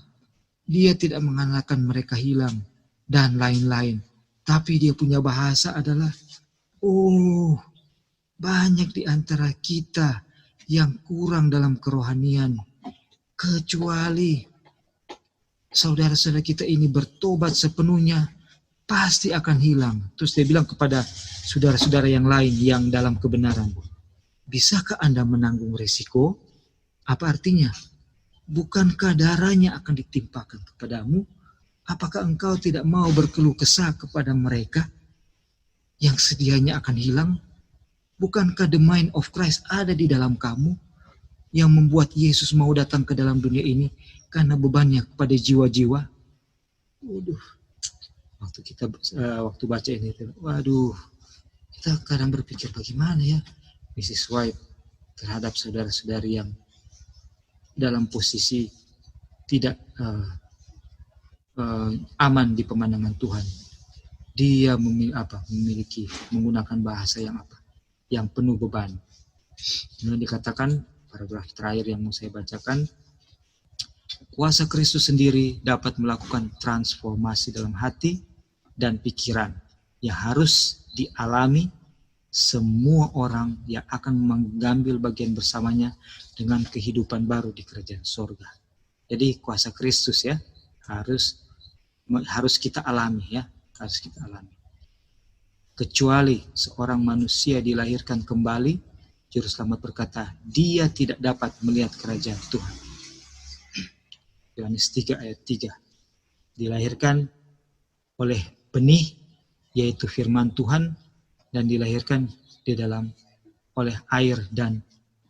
dia tidak mengatakan mereka hilang dan lain-lain, tapi dia punya bahasa adalah, banyak di antara kita yang kurang dalam kerohanian, kecuali saudara-saudara kita ini bertobat sepenuhnya, pasti akan hilang. Terus dia bilang kepada saudara-saudara yang lain yang dalam kebenaran, bisakah Anda menanggung resiko? Apa artinya? Bukankah darahnya akan ditimpakan kepadamu? Apakah engkau tidak mau berkeluh kesah kepada mereka yang sedianya akan hilang? Bukankah the mind of Christ ada di dalam kamu yang membuat Yesus mau datang ke dalam dunia ini karena bebannya kepada jiwa-jiwa? Waktu baca ini, kita kadang berpikir bagaimana ya Mrs. White terhadap saudara-saudari yang dalam posisi tidak aman di pemandangan Tuhan. Dia memiliki menggunakan bahasa yang penuh beban. Kemudian dikatakan paragraf terakhir yang mau saya bacakan, kuasa Kristus sendiri dapat melakukan transformasi dalam hati dan pikiran yang harus dialami semua orang yang akan mengambil bagian bersamanya dengan kehidupan baru di kerajaan sorga. Jadi kuasa Kristus ya harus kita alami ya, harus kita alami. Kecuali seorang manusia dilahirkan kembali, Juru Selamat berkata, dia tidak dapat melihat kerajaan Tuhan. Yohanes 3 ayat 3. Dilahirkan oleh benih, yaitu firman Tuhan, dan dilahirkan di dalam oleh air dan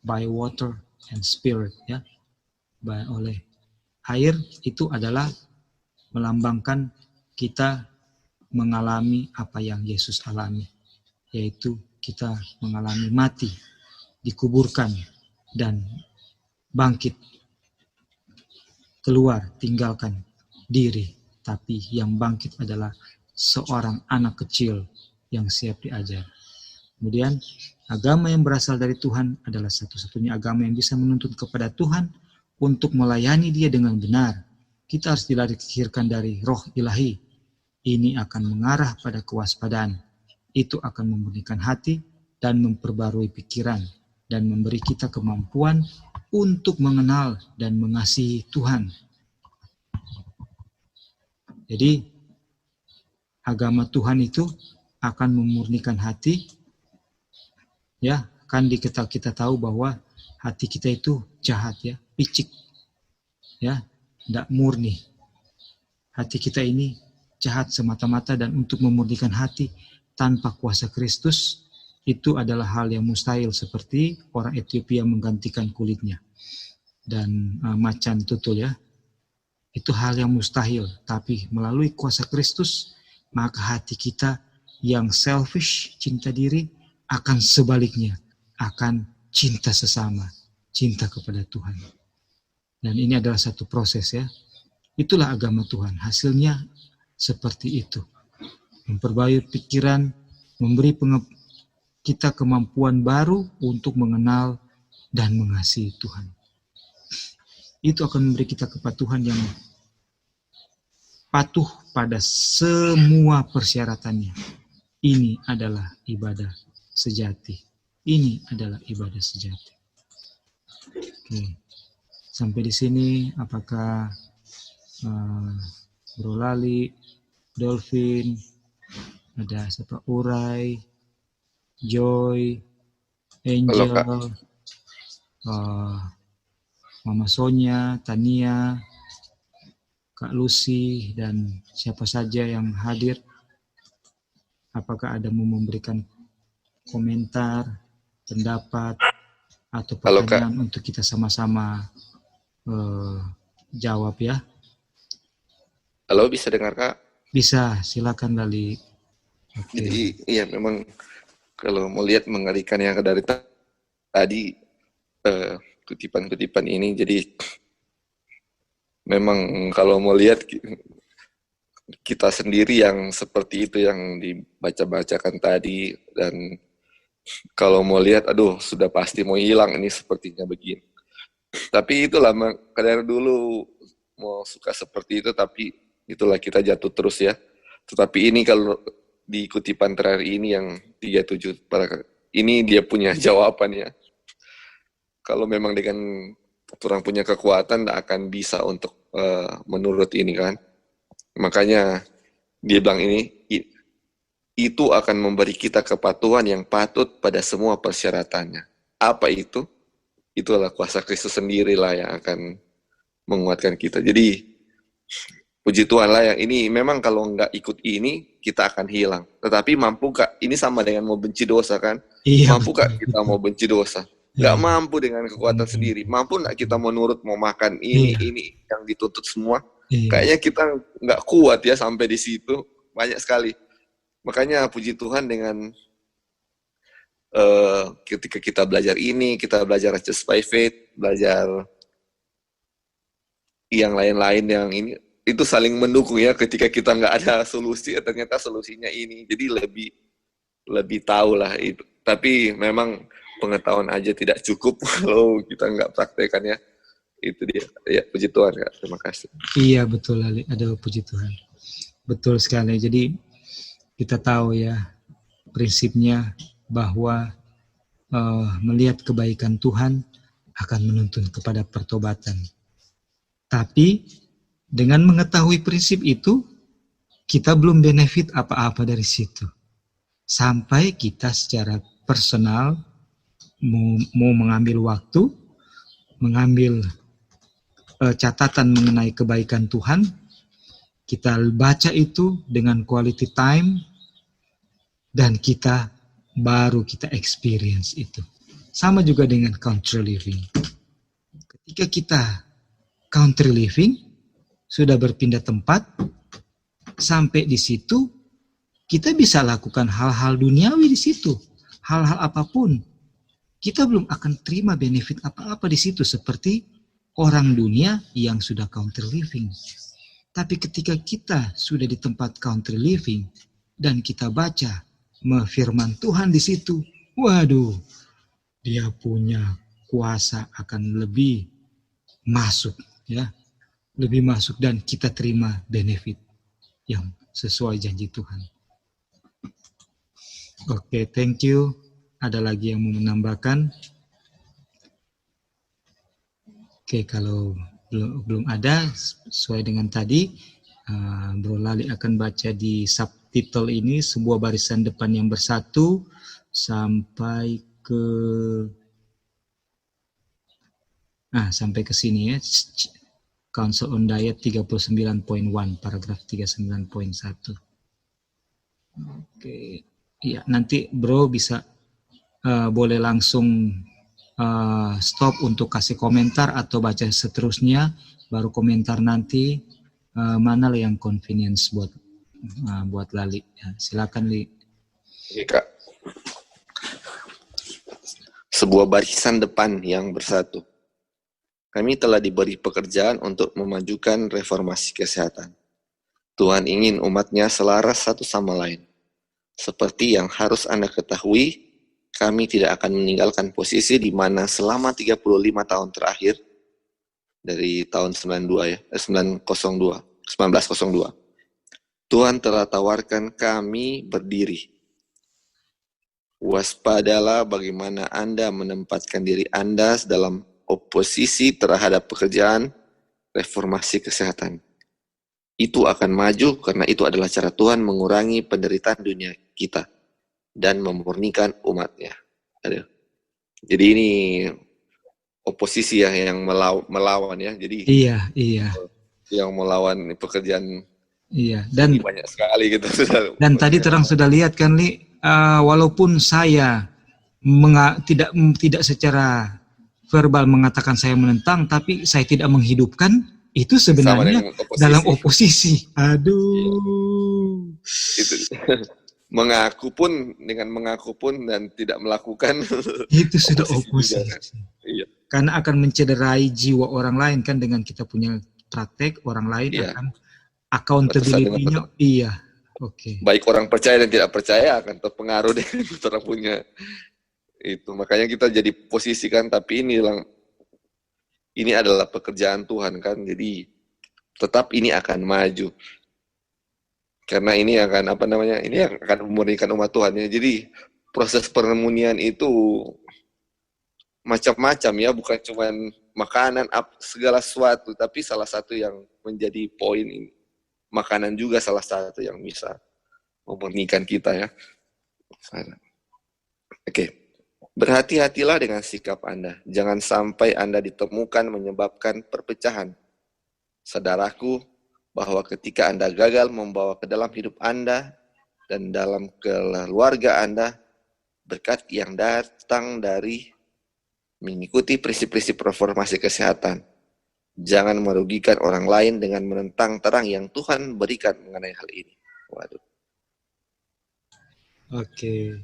by water and spirit ya. Oleh air itu adalah melambangkan kita mengalami apa yang Yesus alami, yaitu kita mengalami mati, dikuburkan dan bangkit, keluar tinggalkan diri, tapi yang bangkit adalah seorang anak kecil yang siap diajar. Kemudian agama yang berasal dari Tuhan adalah satu-satunya agama yang bisa menuntut kepada Tuhan untuk melayani Dia dengan benar. Kita harus dilahirkan dari roh ilahi. Ini akan mengarah pada kewaspadaan. Itu akan memurnikan hati dan memperbarui pikiran dan memberi kita kemampuan untuk mengenal dan mengasihi Tuhan. Jadi agama Tuhan itu akan memurnikan hati. Ya, kan kita tahu bahwa hati kita itu jahat ya, picik. Ya, tidak murni. Hati kita ini jahat semata-mata, dan untuk memurnikan hati tanpa kuasa Kristus itu adalah hal yang mustahil, seperti orang Ethiopia menggantikan kulitnya dan macan tutul ya. Itu hal yang mustahil, tapi melalui kuasa Kristus maka hati kita yang selfish, cinta diri, akan sebaliknya akan cinta sesama, cinta kepada Tuhan. Dan ini adalah satu proses ya. Itulah agama Tuhan, hasilnya seperti itu. Memperbarui pikiran, memberi kita kemampuan baru untuk mengenal dan mengasihi Tuhan. Itu akan memberi kita kepatuhan yang patuh pada semua persyaratannya. Ini adalah ibadah sejati. Ini adalah ibadah sejati. Oke. Sampai di sini apakah Bro Lali, Dolphin, ada siapa, Urai, Joy, Angel, Mama Sonia, Tania, Kak Lucy, dan siapa saja yang hadir, apakah ada mau memberikan komentar, pendapat, atau pertanyaan untuk kita sama-sama jawab ya? Halo, bisa dengar Kak? Bisa, silakan Lali. Okay. Jadi iya, memang kalau mau lihat mengerikan yang dari tadi kutipan-kutipan ini, jadi memang kalau mau lihat kita sendiri yang seperti itu yang dibaca-bacakan tadi, dan kalau mau lihat, aduh sudah pasti mau hilang ini sepertinya begini. Tapi itulah, kadang dulu mau suka seperti itu, tapi itulah kita jatuh terus ya. Tetapi ini kalau di kutipan terakhir ini yang 37, ini dia punya jawabannya. Kalau memang dengan orang punya kekuatan, tidak akan bisa untuk menurut ini kan. Makanya dia bilang ini, itu akan memberi kita kepatuhan yang patut pada semua persyaratannya. Apa itu? Itulah kuasa Kristus sendirilah yang akan menguatkan kita. Jadi puji Tuhan lah, yang ini memang kalau nggak ikut ini kita akan hilang. Tetapi mampu Kak, ini sama dengan mau benci dosa kan? Iya, mampu Kak kita mau benci dosa? Nggak mampu dengan kekuatan sendiri. Mampu nggak kita mau nurut, mau makan ini yang dituntut semua? Kayaknya kita nggak kuat ya sampai di situ. Banyak sekali. Makanya puji Tuhan dengan ketika kita belajar ini, kita belajar Just by Faith, belajar yang lain-lain yang ini, itu saling mendukung ya. Ketika kita nggak ada solusi, ternyata solusinya ini. Jadi lebih tahu lah itu. Tapi memang pengetahuan aja tidak cukup kalau kita nggak praktekkan ya. Itu dia. Ya, puji Tuhan Kak. Terima kasih. Iya betul Ali. Ada puji Tuhan. Betul sekali. Jadi kita tahu ya prinsipnya bahwa melihat kebaikan Tuhan akan menuntun kepada pertobatan. Tapi dengan mengetahui prinsip itu, kita belum benefit apa-apa dari situ. Sampai kita secara personal mau mengambil waktu, mengambil catatan mengenai kebaikan Tuhan, kita baca itu dengan quality time, dan kita experience itu. Sama juga dengan country living. Ketika kita country living, sudah berpindah tempat, sampai di situ, kita bisa lakukan hal-hal duniawi di situ. Hal-hal apapun. Kita belum akan terima benefit apa-apa di situ, seperti orang dunia yang sudah country living. Tapi ketika kita sudah di tempat country living dan kita baca firman Tuhan di situ, waduh, dia punya kuasa akan lebih masuk, ya, lebih masuk, dan kita terima benefit yang sesuai janji Tuhan. Oke, thank you. Ada lagi yang mau menambahkan? Oke, kalau belum ada, sesuai dengan tadi, Bro Lali akan baca di subtitle ini sebuah barisan depan yang bersatu sampai ke sini ya. Council on Diet 39.1, paragraf 39.1. Oke, ya, nanti Bro bisa boleh langsung stop untuk kasih komentar atau baca seterusnya, baru komentar nanti mana yang convenience buat Lali. Ya, silakan Li. Oke, Kak. Sebuah barisan depan yang bersatu. Kami telah diberi pekerjaan untuk memajukan reformasi kesehatan. Tuhan ingin umatnya selaras satu sama lain. Seperti yang harus Anda ketahui, kami tidak akan meninggalkan posisi di mana selama 35 tahun terakhir, dari tahun 1902, Tuhan telah tawarkan kami berdiri. Waspadalah bagaimana Anda menempatkan diri Anda dalam oposisi terhadap pekerjaan reformasi kesehatan. Itu akan maju karena itu adalah cara Tuhan mengurangi penderitaan dunia kita dan memurnikan umatnya. Aduh. Jadi ini oposisi ya yang melawan ya. Jadi Iya. Yang melawan pekerjaan. Iya. Dan banyak sekali gitu. Dan tadi terang sudah lihat kan Li, walaupun saya tidak secara verbal mengatakan saya menentang, tapi saya tidak menghidupkan, itu sebenarnya dalam oposisi. Aduh. Itu. Mengaku pun dan tidak melakukan itu sudah oposisi. Iya. Karena akan mencederai jiwa orang lain kan, dengan kita punya praktek, orang lain akan accountability-nya. Iya. Oke. Baik orang percaya dan tidak percaya akan terpengaruh dengan orang punya itu. Makanya kita jadi posisi kan, tapi ini adalah pekerjaan Tuhan kan. Jadi tetap ini akan maju. Karena ini akan ini akan memurnikan umat Tuhan ya. Jadi proses permunian itu macam-macam ya, bukan cuma makanan, segala sesuatu, tapi salah satu yang menjadi poin ini, makanan juga salah satu yang bisa memurnikan kita ya. Oke. Berhati-hatilah dengan sikap Anda. Jangan sampai Anda ditemukan menyebabkan perpecahan. Saudaraku, bahwa ketika Anda gagal membawa ke dalam hidup Anda dan dalam keluarga Anda berkat yang datang dari mengikuti prinsip-prinsip reformasi kesehatan. Jangan merugikan orang lain dengan menentang terang yang Tuhan berikan mengenai hal ini. Waduh. Oke.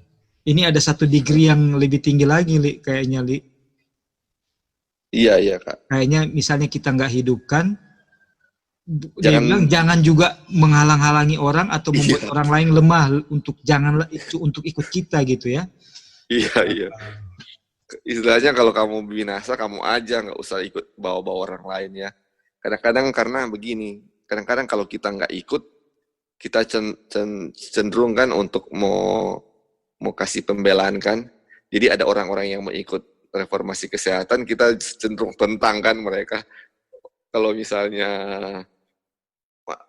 Ini ada 1 degree yang lebih tinggi lagi, Li, kayaknya, Li. Iya, Kak. Kayaknya misalnya kita nggak hidupkan, jangan juga menghalang-halangi orang atau membuat orang lain lemah untuk ikut kita gitu ya. Iya. Istilahnya kalau kamu binasa, kamu aja, nggak usah ikut bawa-bawa orang lain ya. Kadang-kadang karena begini, kadang-kadang kalau kita nggak ikut, kita cenderung kan untuk mau kasih pembelaan kan. Jadi ada orang-orang yang mau ikut reformasi kesehatan, kita cenderung tentang kan mereka. Kalau misalnya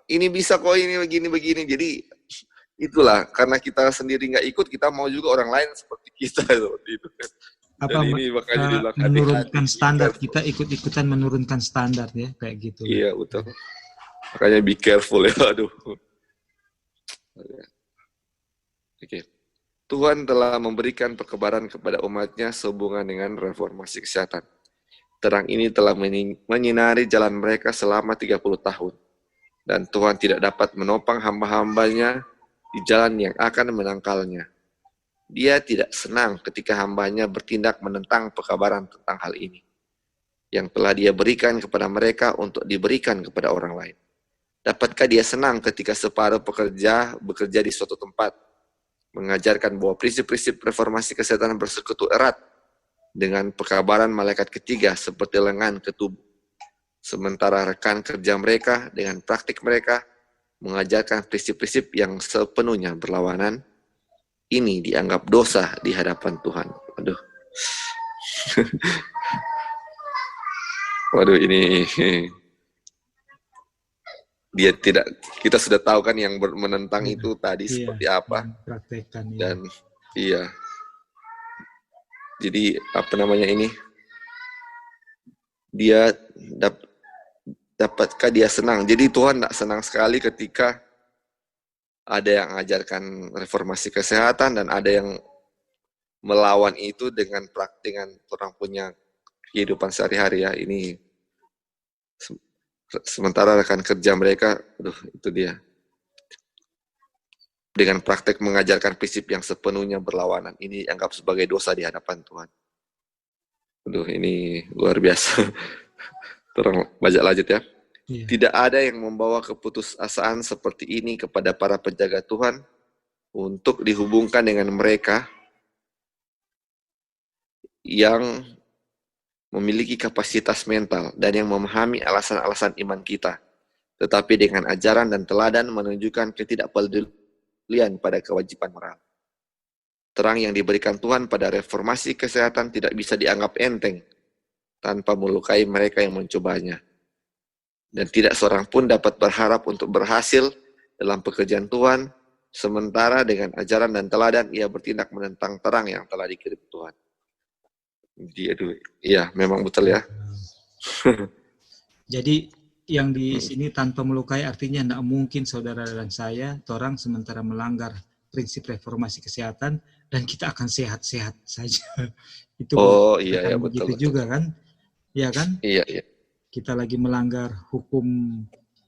ini bisa kok, ini begini. Jadi itulah, karena kita sendiri nggak ikut, kita mau juga orang lain seperti kita. Itu. Ini menurunkan standar, kita ikut-ikutan menurunkan standar ya, kayak gitu. Iya, betul. Makanya be careful ya, aduh. Oke. Tuhan telah memberikan perkebaran kepada umatnya sehubungan dengan reformasi kesehatan. Terang ini telah menyinari jalan mereka selama 30 tahun. Dan Tuhan tidak dapat menopang hamba-hambanya di jalan yang akan menangkalnya. Dia tidak senang ketika hambanya bertindak menentang pekabaran tentang hal ini, yang telah Dia berikan kepada mereka untuk diberikan kepada orang lain. Dapatkah dia senang ketika separuh pekerja bekerja di suatu tempat, mengajarkan bahwa prinsip-prinsip reformasi kesehatan bersekutu erat dengan pekabaran malaikat ketiga seperti lengan ke tubuh. Sementara rekan kerja mereka dengan praktik mereka mengajarkan prinsip-prinsip yang sepenuhnya berlawanan, ini dianggap dosa di hadapan Tuhan. Waduh. Waduh, ini dia tidak, kita sudah tahu kan yang menentang itu tadi seperti apa. Praktekkan, dan iya, jadi apa namanya ini, dia dapatkah dia senang. Jadi Tuhan tidak senang sekali ketika ada yang mengajarkan reformasi kesehatan dan ada yang melawan itu dengan praktikan orang punya kehidupan sehari-hari ya. Ini sementara rekan kerja mereka, itu dia, dengan praktek mengajarkan prinsip yang sepenuhnya berlawanan. Ini anggap sebagai dosa di hadapan Tuhan. Ini luar biasa. Terang baca lanjut ya. Tidak ada yang membawa keputusasaan seperti ini kepada para penjaga Tuhan untuk dihubungkan dengan mereka yang memiliki kapasitas mental dan yang memahami alasan-alasan iman kita, tetapi dengan ajaran dan teladan menunjukkan ketidakpedulian pada kewajiban moral. Terang yang diberikan Tuhan pada reformasi kesehatan tidak bisa dianggap enteng tanpa melukai mereka yang mencobanya. Dan tidak seorang pun dapat berharap untuk berhasil dalam pekerjaan Tuhan, sementara dengan ajaran dan teladan ia bertindak menentang terang yang telah dikirim Tuhan. Iya, memang betul ya. Jadi yang di sini tanpa melukai artinya tidak mungkin saudara dan saya, orang sementara melanggar prinsip reformasi kesehatan dan kita akan sehat-sehat saja. Itu iya, betul, betul juga kan? Ya kan? Iya. Kita lagi melanggar hukum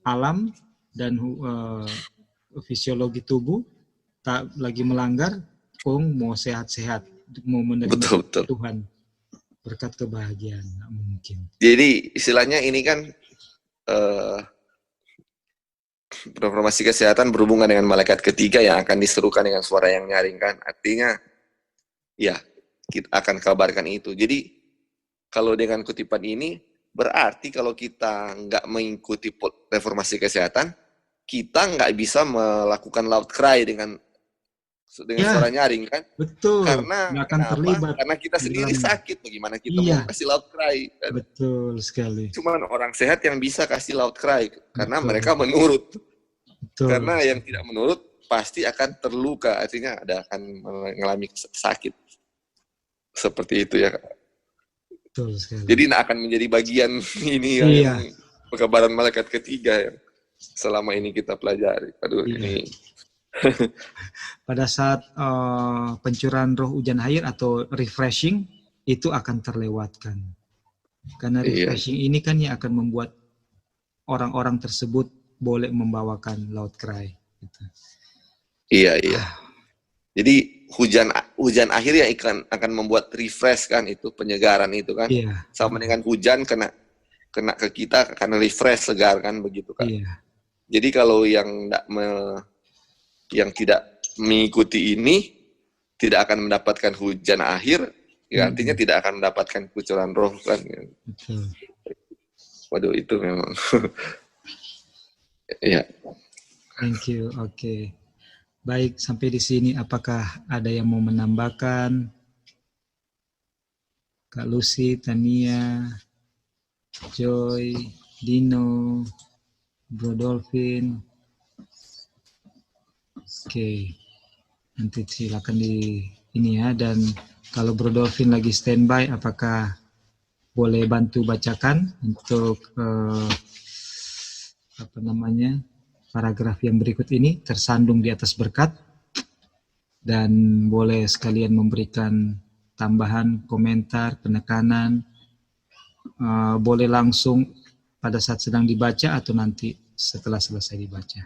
alam dan fisiologi tubuh, tak lagi melanggar, mau sehat-sehat, mau menerima betul. Tuhan. Berkat kebahagiaan, nggak mungkin. Jadi istilahnya ini kan reformasi kesehatan berhubungan dengan malaikat ketiga yang akan diserukan dengan suara yang nyaring kan. Artinya, ya kita akan kabarkan itu. Jadi kalau dengan kutipan ini, berarti kalau kita nggak mengikuti reformasi kesehatan, kita nggak bisa melakukan loud cry dengan suara nyaring kan? Betul. Karena akan terlibat. Karena kita sendiri sakit, bagaimana kita mau kasih loud cry? Kan? Betul sekali. Cuman orang sehat yang bisa kasih loud cry karena mereka menurut. Betul. Karena yang tidak menurut pasti akan terluka, artinya akan mengalami sakit. Seperti itu ya. Betul sekali. Jadi akan menjadi bagian ini yang pekabaran malaikat ketiga yang selama ini kita pelajari. Ini pada saat pencurahan roh hujan air atau refreshing itu akan terlewatkan. Karena refreshing ini kan yang akan membuat orang-orang tersebut boleh membawakan loud cry. Gitu. Iya. Jadi hujan akhir yang akan membuat refresh kan, itu penyegaran itu kan. Sama dengan hujan kena ke kita karena refresh, segar kan, begitu kan. Jadi kalau yang tidak mengikuti ini tidak akan mendapatkan hujan akhir, ya artinya tidak akan mendapatkan kucuran roh kan. Waduh, itu memang. Ya. Thank you. Oke. Baik, sampai di sini apakah ada yang mau menambahkan? Kak Lucy, Tania, Joy, Dino, Bro Dolphin. Oke. Nanti silakan di ini ya, dan kalau Bro Dolphin lagi standby, apakah boleh bantu bacakan untuk paragraf yang berikut ini tersandung di atas berkat, dan boleh sekalian memberikan tambahan, komentar, penekanan, boleh langsung pada saat sedang dibaca atau nanti setelah selesai dibaca.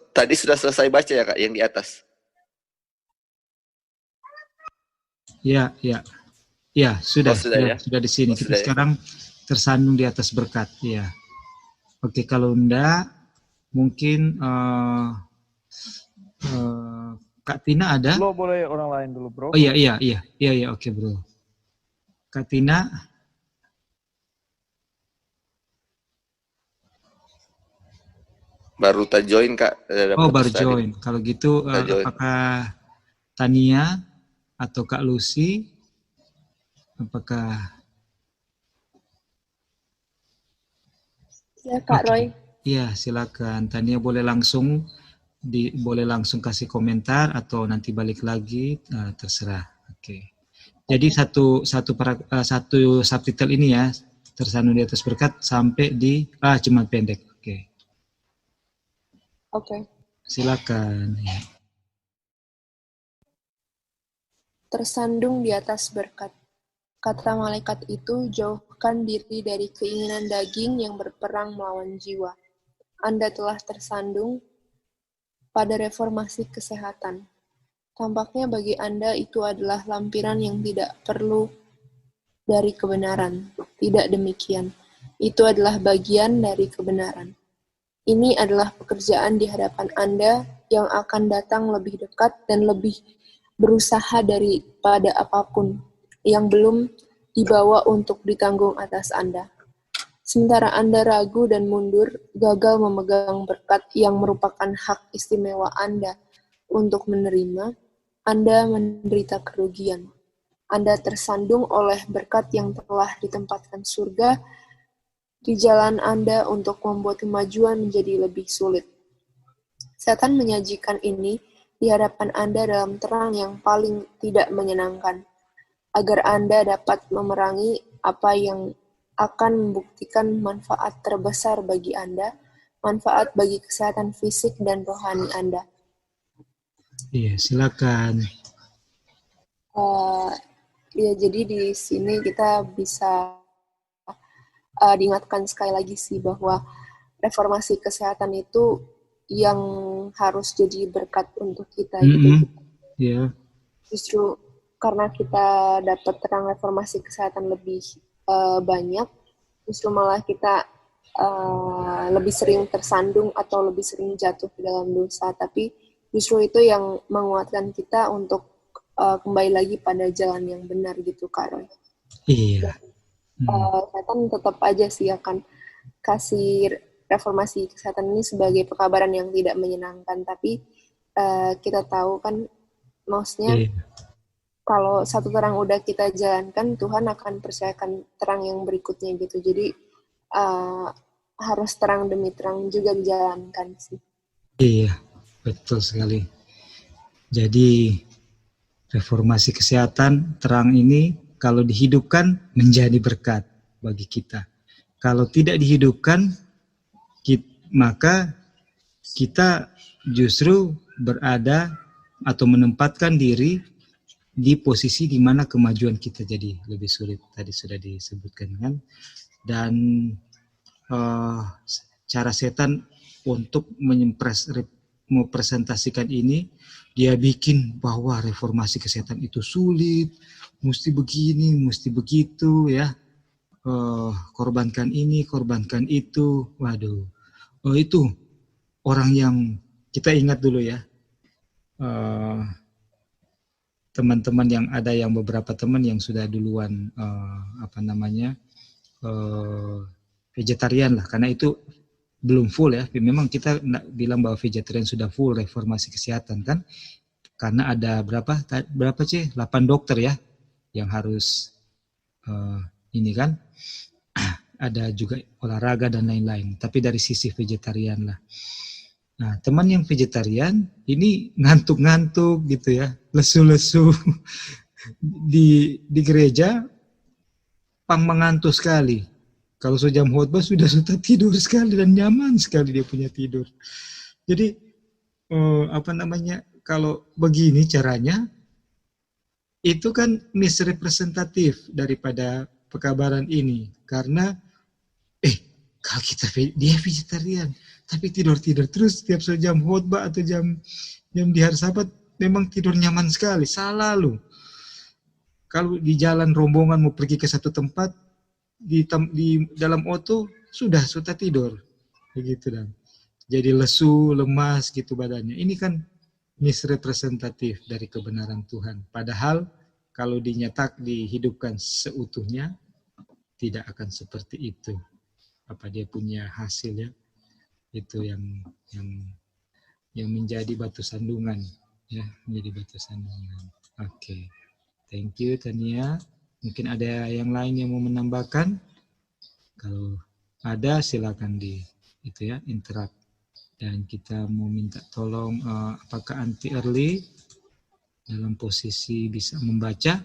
Tadi sudah selesai baca ya Kak, yang di atas? Ya, ya. Ya, sudah, sudah ya? sudah di sini. Kita Sudah ya? sekarang tersandung di atas berkat, ya. Oke, kalau enggak, mungkin Kak Tina ada? Lo boleh orang lain dulu, bro. Oh iya, oke bro. Kak Tina? Baru tak join Kak. Oh baru join. Kalau gitu, apakah Tania atau Kak Lucy? Apakah? Ya Kak Roy. Iya, silakan. Tania boleh langsung kasih komentar atau nanti balik lagi, terserah. Oke. Jadi satu subtitle ini ya, tersandung di atas berkat sampai di cuma pendek. Oke. Oke. Silakan. Tersandung di atas berkat. Kata malaikat itu, jauhkan diri dari keinginan daging yang berperang melawan jiwa. Anda telah tersandung pada reformasi kesehatan. Tampaknya bagi Anda itu adalah lampiran yang tidak perlu dari kebenaran. Tidak demikian. Itu adalah bagian dari kebenaran. Ini adalah pekerjaan di hadapan Anda yang akan datang lebih dekat dan lebih berusaha daripada apapun yang belum dibawa untuk ditanggung atas Anda. Sementara Anda ragu dan mundur, gagal memegang berkat yang merupakan hak istimewa Anda untuk menerima, Anda menderita kerugian. Anda tersandung oleh berkat yang telah ditempatkan surga di jalan Anda untuk membuat kemajuan menjadi lebih sulit. Setan menyajikan ini di hadapan Anda dalam terang yang paling tidak menyenangkan, agar Anda dapat memerangi apa yang akan membuktikan manfaat terbesar bagi Anda, manfaat bagi kesehatan fisik dan rohani Anda. Iya, silakan. Ya, jadi di sini kita bisa diingatkan sekali lagi sih bahwa reformasi kesehatan itu yang harus jadi berkat untuk kita gitu. Yeah. Justru karena kita dapat terang reformasi kesehatan lebih banyak, justru malah kita lebih sering tersandung atau lebih sering jatuh ke dalam dosa. Tapi justru itu yang menguatkan kita untuk kembali lagi pada jalan yang benar gitu, Kak Roy. Iya. Setan tetap aja sih akan kasih reformasi kesehatan ini sebagai pekabaran yang tidak menyenangkan. Tapi kita tahu kan, maksudnya kalau satu terang udah kita jalankan, Tuhan akan percayakan terang yang berikutnya gitu. Jadi harus terang demi terang juga dijalankan sih. Iya, betul sekali. Jadi reformasi kesehatan terang ini kalau dihidupkan menjadi berkat bagi kita. Kalau tidak dihidupkan, maka kita justru berada atau menempatkan diri di posisi di mana kemajuan kita jadi lebih sulit. Tadi sudah disebutkan kan. Dan cara setan untuk mempresentasikan ini, dia bikin bahwa reformasi kesehatan itu sulit, mesti begini, mesti begitu ya, korbankan ini, korbankan itu. Waduh, itu orang yang kita ingat dulu ya, teman-teman yang ada, yang beberapa teman yang sudah duluan vegetarian lah, karena itu belum full ya. Memang kita bilang bahwa vegetarian sudah full reformasi kesehatan kan, karena ada berapa 8 dokter ya yang harus ini kan, ada juga olahraga dan lain-lain. Tapi dari sisi vegetarian lah. Nah, teman yang vegetarian ini ngantuk-ngantuk gitu ya, lesu-lesu di gereja, mengantuk sekali. Kalau sejam khotbah sudah tidur sekali dan nyaman sekali dia punya tidur. Jadi kalau begini caranya, itu kan misrepresentatif daripada pekabaran ini. Karena kalau dia vegetarian tapi tidur terus setiap sejam khotbah atau jam di hari Sabat, memang tidur nyaman sekali. Salah lu. Kalau di jalan rombongan mau pergi ke satu tempat, di dalam auto sudah tidur, begitu dan jadi lesu, lemas gitu badannya. Ini kan misrepresentatif dari kebenaran Tuhan. Padahal kalau dihidupkan seutuhnya, tidak akan seperti itu. Apa dia punya hasil ya? Itu yang menjadi batu sandungan, ya, menjadi batu sandungan. Oke, thank you Tania. Mungkin ada yang lain yang mau menambahkan? Kalau ada silakan interrupt. Dan kita mau minta tolong apakah Anti Early dalam posisi bisa membaca?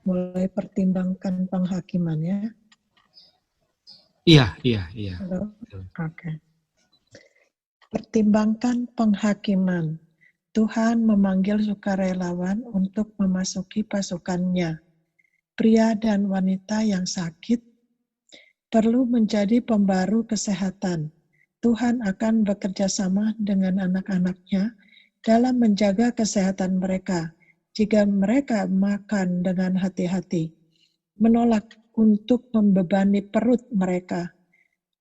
Mulai pertimbangkan penghakiman ya. Iya. Oke. Pertimbangkan penghakiman. Tuhan memanggil sukarelawan untuk memasuki pasukannya. Pria dan wanita yang sakit perlu menjadi pembaru kesehatan. Tuhan akan bekerja sama dengan anak-anaknya dalam menjaga kesehatan mereka jika mereka makan dengan hati-hati, menolak untuk membebani perut mereka.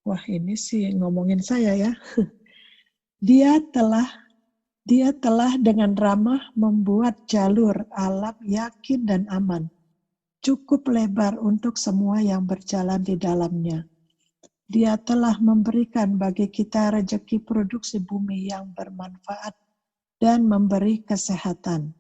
Wah, ini sih ngomongin saya ya. Dia telah dengan ramah membuat jalur alam yakin dan aman, cukup lebar untuk semua yang berjalan di dalamnya. Dia telah memberikan bagi kita rezeki produksi bumi yang bermanfaat dan memberi kesehatan.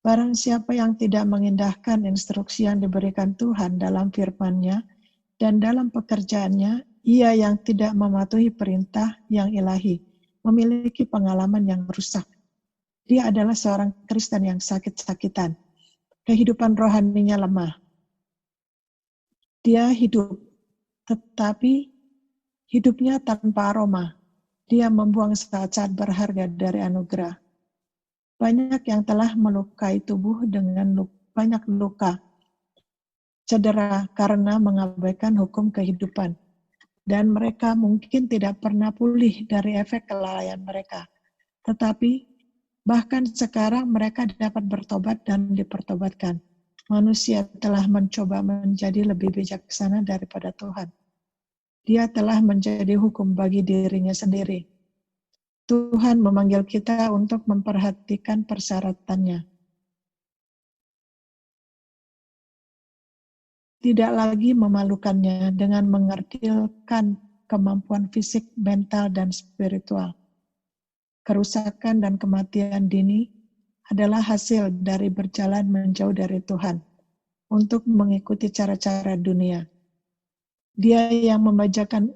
Barang siapa yang tidak mengindahkan instruksi yang diberikan Tuhan dalam firman-Nya dan dalam pekerjaannya, ia yang tidak mematuhi perintah yang ilahi, memiliki pengalaman yang rusak. Dia adalah seorang Kristen yang sakit-sakitan. Kehidupan rohaninya lemah. Dia hidup, tetapi hidupnya tanpa aroma. Dia membuang saat-saat berharga dari anugerah. Banyak yang telah melukai tubuh dengan banyak luka, cedera karena mengabaikan hukum kehidupan. Dan mereka mungkin tidak pernah pulih dari efek kelalaian mereka. Tetapi bahkan sekarang mereka dapat bertobat dan dipertobatkan. Manusia telah mencoba menjadi lebih bijaksana daripada Tuhan. Dia telah menjadi hukum bagi dirinya sendiri. Tuhan memanggil kita untuk memperhatikan persyaratannya. Tidak lagi memalukannya dengan mengerdilkan kemampuan fisik, mental, dan spiritual. Kerusakan dan kematian dini adalah hasil dari berjalan menjauh dari Tuhan untuk mengikuti cara-cara dunia. Dia yang memanjakan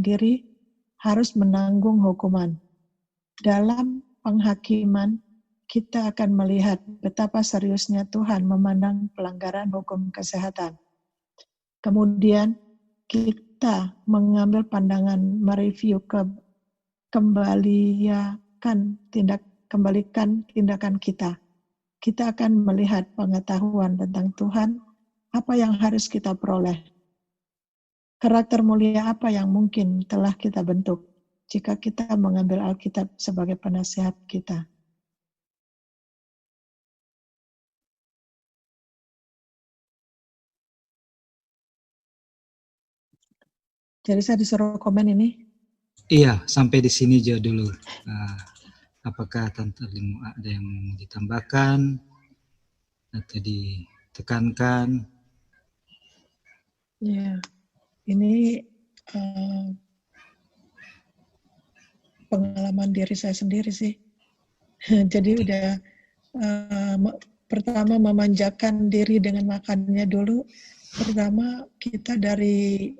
diri harus menanggung hukuman. Dalam penghakiman, kita akan melihat betapa seriusnya Tuhan memandang pelanggaran hukum kesehatan. Kemudian kita mengambil pandangan mereview kembalikan tindakan kita. Kita akan melihat pengetahuan tentang Tuhan, apa yang harus kita peroleh. Karakter mulia apa yang mungkin telah kita bentuk jika kita mengambil Alkitab sebagai penasihat kita. Jadi saya disuruh komen ini. Iya, sampai di sini aja dulu. Apakah Tante Limu ada yang mau ditambahkan atau ditekankan? Ya, ini pengalaman diri saya sendiri sih. Jadi udah pertama memanjakan diri dengan makannya dulu. Pertama kita dari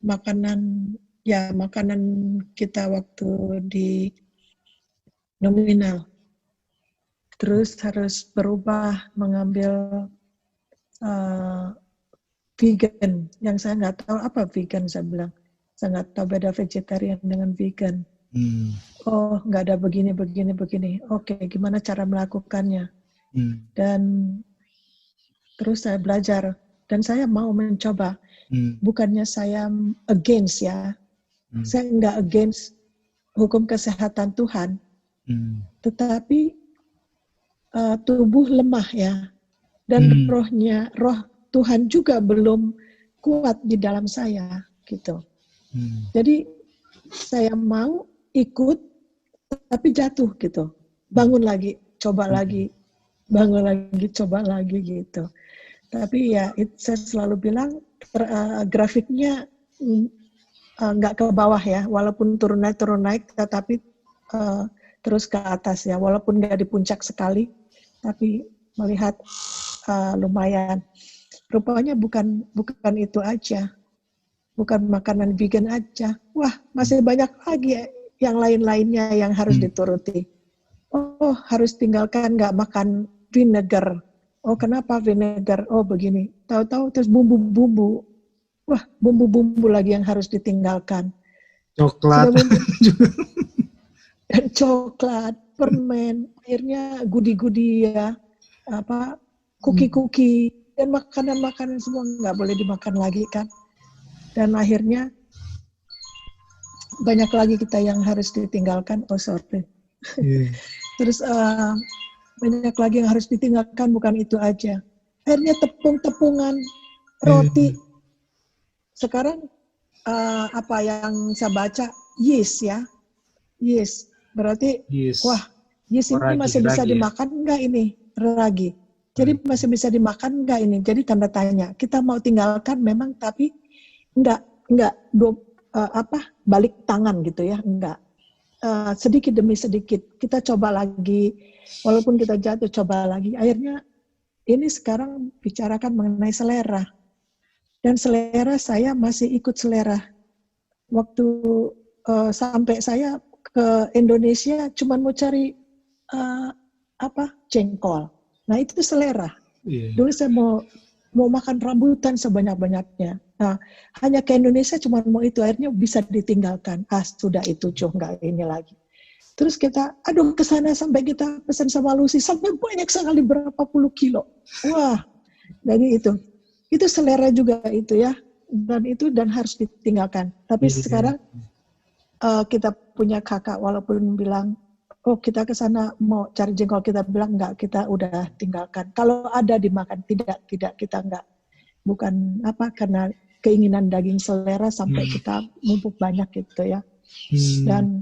makanan kita waktu di nominal. Terus harus berubah mengambil vegan, yang saya nggak tahu apa vegan, saya bilang. Saya nggak tahu beda vegetarian dengan vegan. Oh, nggak ada begini. Oke, gimana cara melakukannya? Dan terus saya belajar. Dan saya mau mencoba. Bukannya saya against ya. Saya nggak against hukum kesehatan Tuhan. Tetapi tubuh lemah ya, dan roh Tuhan juga belum kuat di dalam saya gitu. Jadi saya mau ikut tapi jatuh gitu, bangun lagi, coba lagi, bangun lagi, coba lagi gitu. Tapi ya saya selalu bilang grafiknya nggak ke bawah ya, walaupun turun naik, tetapi terus ke atas ya, walaupun nggak di puncak sekali, tapi melihat lumayan. Rupanya bukan itu aja, bukan makanan vegan aja. Wah, masih banyak lagi yang lain-lainnya yang harus dituruti. Oh, harus tinggalkan nggak makan vinegar. Oh, kenapa vinegar? Oh, begini. Tahu-tahu terus bumbu-bumbu. Wah, bumbu-bumbu lagi yang harus ditinggalkan. Coklat. Dan coklat, permen, akhirnya gudi-gudi ya, kuki-kuki, dan makanan-makanan semua nggak boleh dimakan lagi kan. Dan akhirnya banyak lagi kita yang harus ditinggalkan. Oh sorry. Terus banyak lagi yang harus ditinggalkan, bukan itu aja. Akhirnya tepung-tepungan, roti. Sekarang apa yang saya baca, yeast ya. Yeast. Berarti, wah, yeast ini masih bisa dimakan enggak ini? Ragi. Jadi masih bisa dimakan enggak ini? Jadi tanda tanya. Kita mau tinggalkan memang, tapi enggak balik tangan gitu ya, enggak. Sedikit demi sedikit kita coba lagi, walaupun kita jatuh coba lagi. Akhirnya ini sekarang bicarakan mengenai selera, dan selera saya masih ikut selera. Waktu sampai saya ke Indonesia cuma mau cari jengkol. Nah itu selera. Dulu saya mau makan rambutan sebanyak-banyaknya. Nah, hanya ke Indonesia cuma mau itu, akhirnya bisa ditinggalkan. Sudah itu, nggak ini lagi. Terus kita, kesana sampai kita pesan sama Lucy, sampai banyak sekali berapa puluh kilo. Wah, jadi itu selera juga itu ya, dan harus ditinggalkan. Tapi sekarang kita punya kakak, walaupun bilang, oh kita kesana mau cari jengkol, kita bilang enggak, kita udah tinggalkan. Kalau ada dimakan, tidak kita enggak. Bukan karena keinginan daging selera sampai kita mumpuk banyak gitu ya. Dan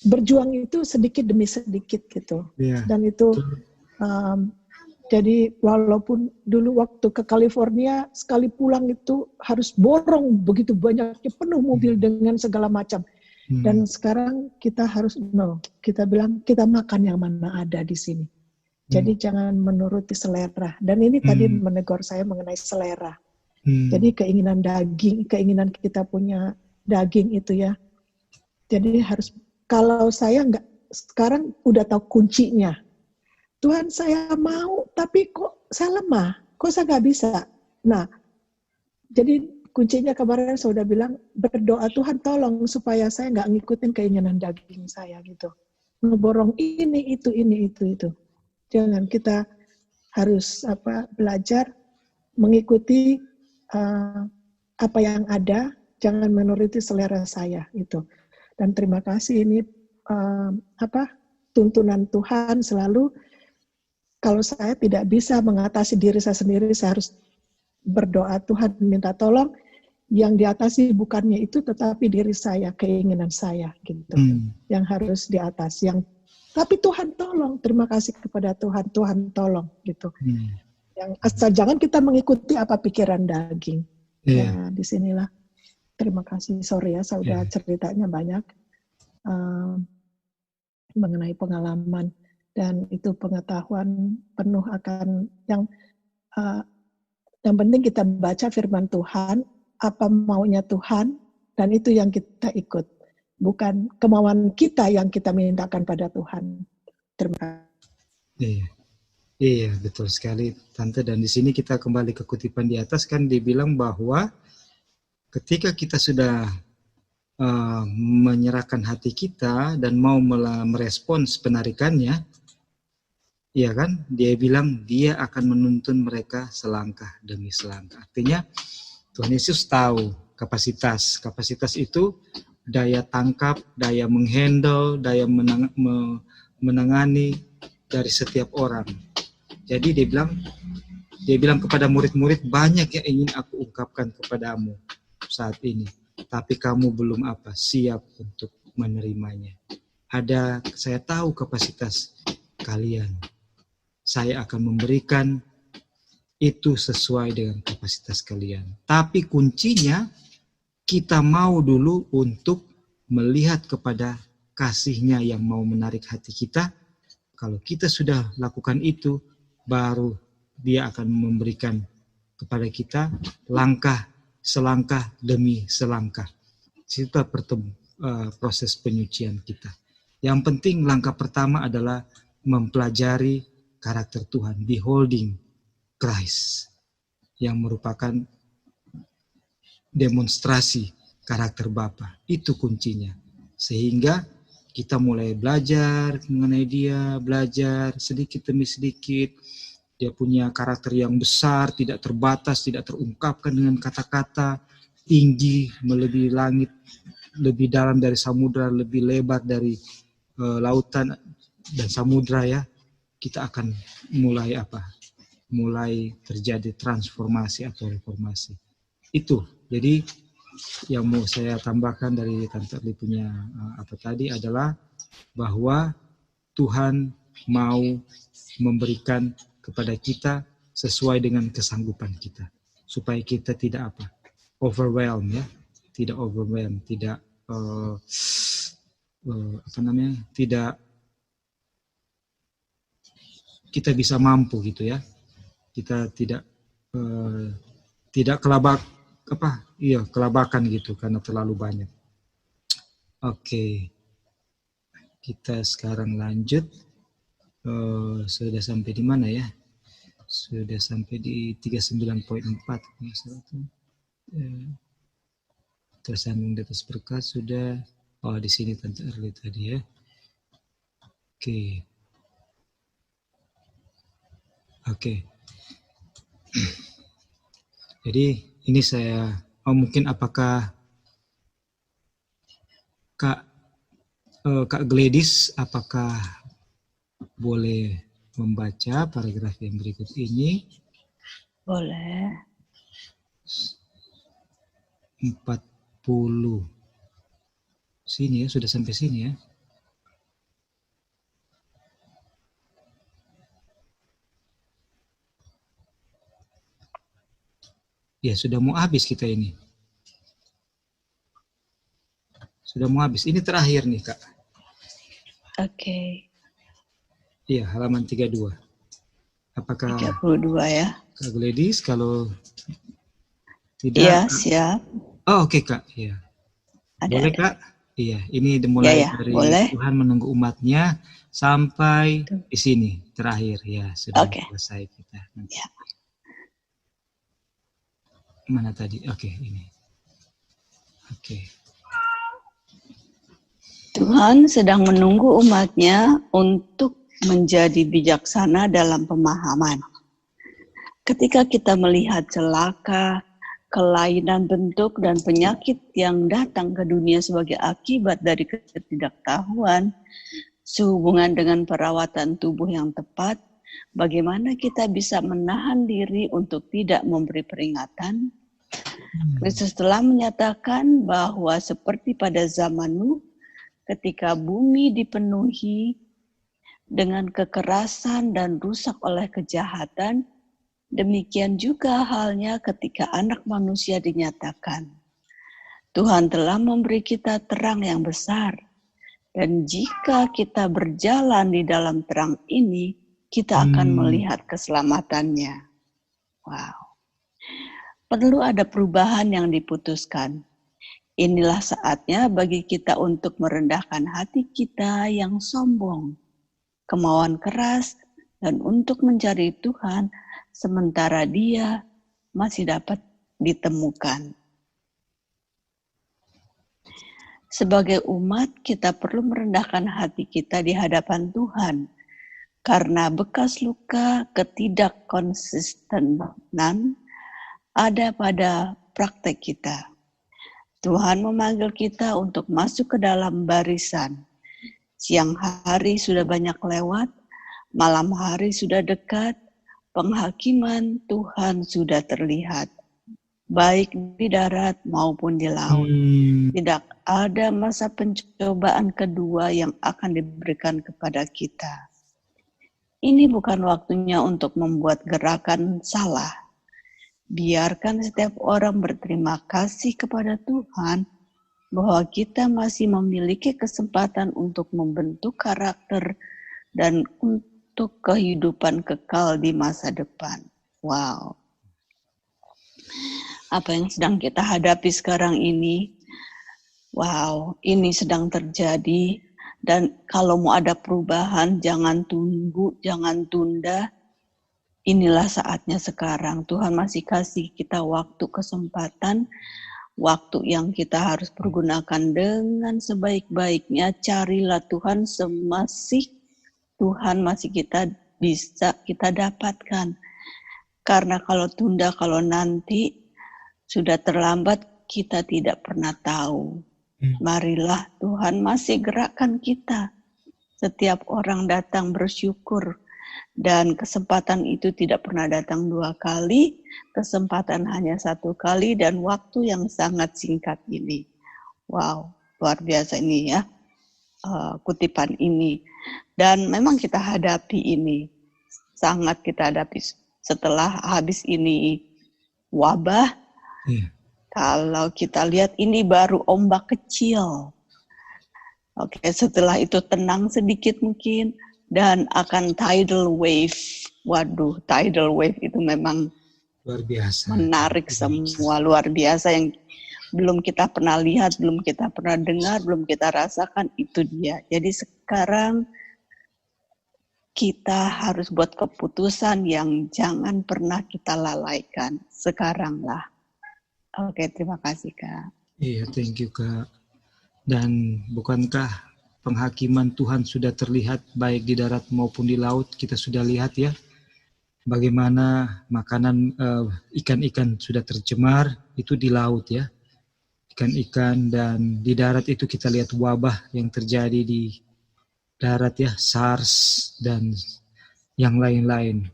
berjuang itu sedikit demi sedikit gitu. Dan itu jadi walaupun dulu waktu ke California sekali pulang itu harus borong begitu banyaknya, penuh mobil dengan segala macam. Dan sekarang kita harus kita bilang kita makan yang mana ada di sini. Jadi jangan menuruti selera. Dan ini tadi menegur saya mengenai selera. Jadi keinginan daging, keinginan kita punya daging itu ya. Jadi harus, kalau saya sekarang udah tahu kuncinya. Tuhan saya mau, tapi kok saya lemah, kok saya nggak bisa. Nah, jadi kuncinya kemarin saya udah bilang, berdoa Tuhan tolong supaya saya nggak ngikutin keinginan daging saya gitu. Ngeborong ini, itu. Jangan, kita harus belajar mengikuti apa yang ada, jangan menuruti selera saya itu. Dan terima kasih ini tuntunan Tuhan selalu. Kalau saya tidak bisa mengatasi diri saya sendiri, saya harus berdoa Tuhan minta tolong. Yang diatasi bukannya itu, tetapi diri saya, keinginan saya gitu, yang harus diatasi. Tapi Tuhan tolong, terima kasih kepada Tuhan, Tuhan tolong gitu. Yang asal jangan kita mengikuti apa pikiran daging. Ya, disinilah. Terima kasih, sorry ya, saya udah ceritanya banyak mengenai pengalaman, dan itu pengetahuan penuh akan yang penting kita baca firman Tuhan, apa maunya Tuhan, dan itu yang kita ikut. Bukan kemauan kita yang kita mintakan pada Tuhan. Terima kasih. Iya, betul sekali, Tante. Dan di sini kita kembali ke kutipan di atas, kan dibilang bahwa ketika kita sudah menyerahkan hati kita dan mau merespons penarikannya, ya kan, dia bilang dia akan menuntun mereka selangkah demi selangkah. Artinya Tuhan Yesus tahu kapasitas itu daya tangkap, daya menghandle, daya menangani dari setiap orang. Jadi dia bilang kepada murid-murid, banyak yang ingin aku ungkapkan kepadamu saat ini, tapi kamu belum siap untuk menerimanya. Saya tahu kapasitas kalian. Saya akan memberikan itu sesuai dengan kapasitas kalian. Tapi kuncinya kita mau dulu untuk melihat kepada kasih-Nya yang mau menarik hati kita. Kalau kita sudah lakukan itu, baru Dia akan memberikan kepada kita langkah selangkah demi selangkah. Itu proses penyucian kita. Yang penting langkah pertama adalah mempelajari karakter Tuhan, beholding Christ, yang merupakan demonstrasi karakter Bapa. Itu kuncinya. Sehingga kita mulai belajar mengenai Dia, belajar sedikit demi sedikit. Dia punya karakter yang besar, tidak terbatas, tidak terungkapkan dengan kata-kata, tinggi, melebihi langit, lebih dalam dari samudra, lebih lebar dari lautan dan samudra ya. Kita akan mulai terjadi transformasi atau reformasi. Itu. Jadi yang mau saya tambahkan dari Tante Erli punya tadi adalah bahwa Tuhan mau memberikan kepada kita sesuai dengan kesanggupan kita, supaya kita tidak overwhelmed ya, tidak overwhelmed, tidak tidak kita bisa mampu gitu ya, kita tidak kelabakan gitu karena terlalu banyak. Oke. Kita sekarang lanjut. Sudah sampai di mana ya? Sudah sampai di 39.4. Tersandung di atas berkat sudah. Oh, di sini Tante Erli tadi ya. Oke. Jadi ini saya mungkin apakah Kak Gladys apakah boleh membaca paragraf yang berikut ini? Boleh. 40. Sini ya, sudah sampai sini ya. Ya, sudah mau habis kita ini. Sudah mau habis. Ini terakhir nih, Kak. Oke. Iya, halaman 32. Apakah 32 ya? Kak Gladys, kalau tidak? Iya, siap. Oh, oke, Kak. Iya. Boleh, Kak? Iya, ini dimulai dari boleh. Tuhan menunggu umatnya sampai di sini. Terakhir, ya. Sudah selesai kita. Ya. Mana tadi? Oke, ini. Oke. Tuhan sedang menunggu umatnya untuk menjadi bijaksana dalam pemahaman. Ketika kita melihat celaka, kelainan bentuk dan penyakit yang datang ke dunia sebagai akibat dari ketidaktahuan, sehubungan dengan perawatan tubuh yang tepat, bagaimana kita bisa menahan diri untuk tidak memberi peringatan? Kristus telah menyatakan bahwa seperti pada zaman Nuh, ketika bumi dipenuhi dengan kekerasan dan rusak oleh kejahatan, demikian juga halnya ketika Anak Manusia dinyatakan. Tuhan telah memberi kita terang yang besar, dan jika kita berjalan di dalam terang ini, kita akan melihat keselamatannya. Wow. Perlu ada perubahan yang diputuskan. Inilah saatnya bagi kita untuk merendahkan hati kita yang sombong, kemauan keras, dan untuk mencari Tuhan sementara Dia masih dapat ditemukan. Sebagai umat, kita perlu merendahkan hati kita di hadapan Tuhan, karena bekas luka ketidakkonsistenan ada pada praktek kita. Tuhan memanggil kita untuk masuk ke dalam barisan. Siang hari sudah banyak lewat, malam hari sudah dekat, penghakiman Tuhan sudah terlihat, baik di darat maupun di laut. Tidak ada masa pencobaan kedua yang akan diberikan kepada kita. Ini bukan waktunya untuk membuat gerakan salah. Biarkan setiap orang berterima kasih kepada Tuhan bahwa kita masih memiliki kesempatan untuk membentuk karakter dan untuk kehidupan kekal di masa depan. Wow. Apa yang sedang kita hadapi sekarang ini, wow, ini sedang terjadi. Dan kalau mau ada perubahan, jangan tunggu, jangan tunda. Inilah saatnya sekarang. Tuhan masih kasih kita waktu, kesempatan, waktu yang kita harus pergunakan dengan sebaik-baiknya. Carilah Tuhan Tuhan masih bisa kita dapatkan. Karena kalau tunda, kalau nanti sudah terlambat, kita tidak pernah tahu. Marilah Tuhan masih gerakkan kita. Setiap orang datang bersyukur. Dan kesempatan itu tidak pernah datang 2 kali, kesempatan hanya 1 kali, dan waktu yang sangat singkat ini. Wow, luar biasa ini ya, kutipan ini. Dan memang kita hadapi ini, sangat kita hadapi setelah habis ini wabah. Kalau kita lihat ini baru ombak kecil. Oke, setelah itu tenang sedikit mungkin. Dan akan tidal wave. Waduh, tidal wave itu memang luar biasa. Menarik semua, luar biasa yang belum kita pernah lihat, belum kita pernah dengar, belum kita rasakan, itu dia. Jadi sekarang kita harus buat keputusan yang jangan pernah kita lalaikan. Sekaranglah. Oke, terima kasih Kak. Iya, thank you Kak. Dan bukankah penghakiman Tuhan sudah terlihat baik di darat maupun di laut? Kita sudah lihat ya bagaimana makanan ikan-ikan sudah tercemar itu di laut ya, ikan-ikan, dan di darat itu kita lihat wabah yang terjadi di darat ya, SARS dan yang lain-lain.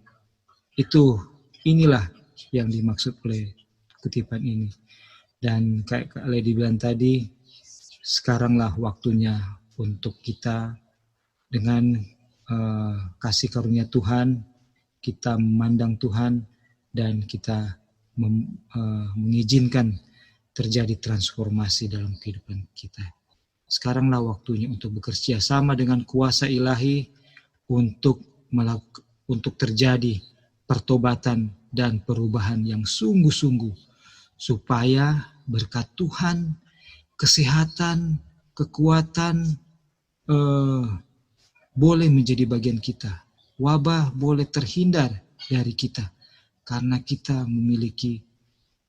Inilah yang dimaksud oleh kutipan ini. Dan kayak Kak Lady bilang tadi, sekaranglah waktunya untuk kita dengan kasih karunia Tuhan, kita memandang Tuhan dan kita mengizinkan terjadi transformasi dalam kehidupan kita. Sekaranglah waktunya untuk bekerja sama dengan kuasa ilahi untuk terjadi pertobatan dan perubahan yang sungguh-sungguh, supaya berkat Tuhan, kesehatan, kekuatan boleh menjadi bagian kita. Wabah boleh terhindar dari kita karena kita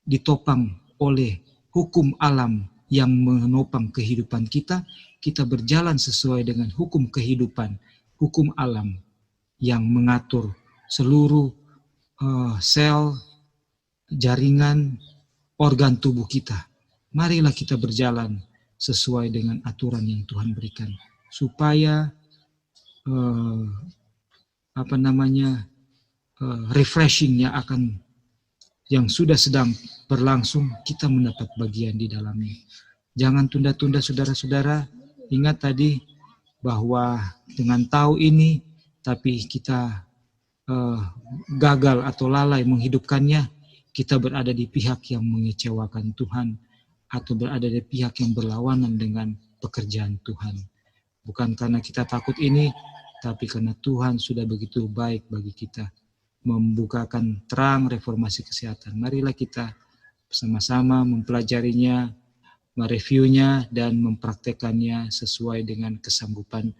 ditopang oleh hukum alam yang menopang kehidupan kita. Kita berjalan sesuai dengan hukum kehidupan, hukum alam yang mengatur seluruh sel, jaringan, organ tubuh kita. Marilah kita berjalan sesuai dengan aturan yang Tuhan berikan, supaya refreshingnya yang sudah sedang berlangsung, kita mendapat bagian di dalamnya. Jangan tunda-tunda saudara-saudara. Ingat tadi bahwa dengan tahu ini, tapi kita gagal atau lalai menghidupkannya, kita berada di pihak yang mengecewakan Tuhan, atau berada di pihak yang berlawanan dengan pekerjaan Tuhan. Bukan karena kita takut ini, tapi karena Tuhan sudah begitu baik bagi kita, membukakan terang reformasi kesehatan. Marilah kita bersama-sama mempelajarinya, mereviewnya, dan mempraktekannya sesuai dengan kesanggupan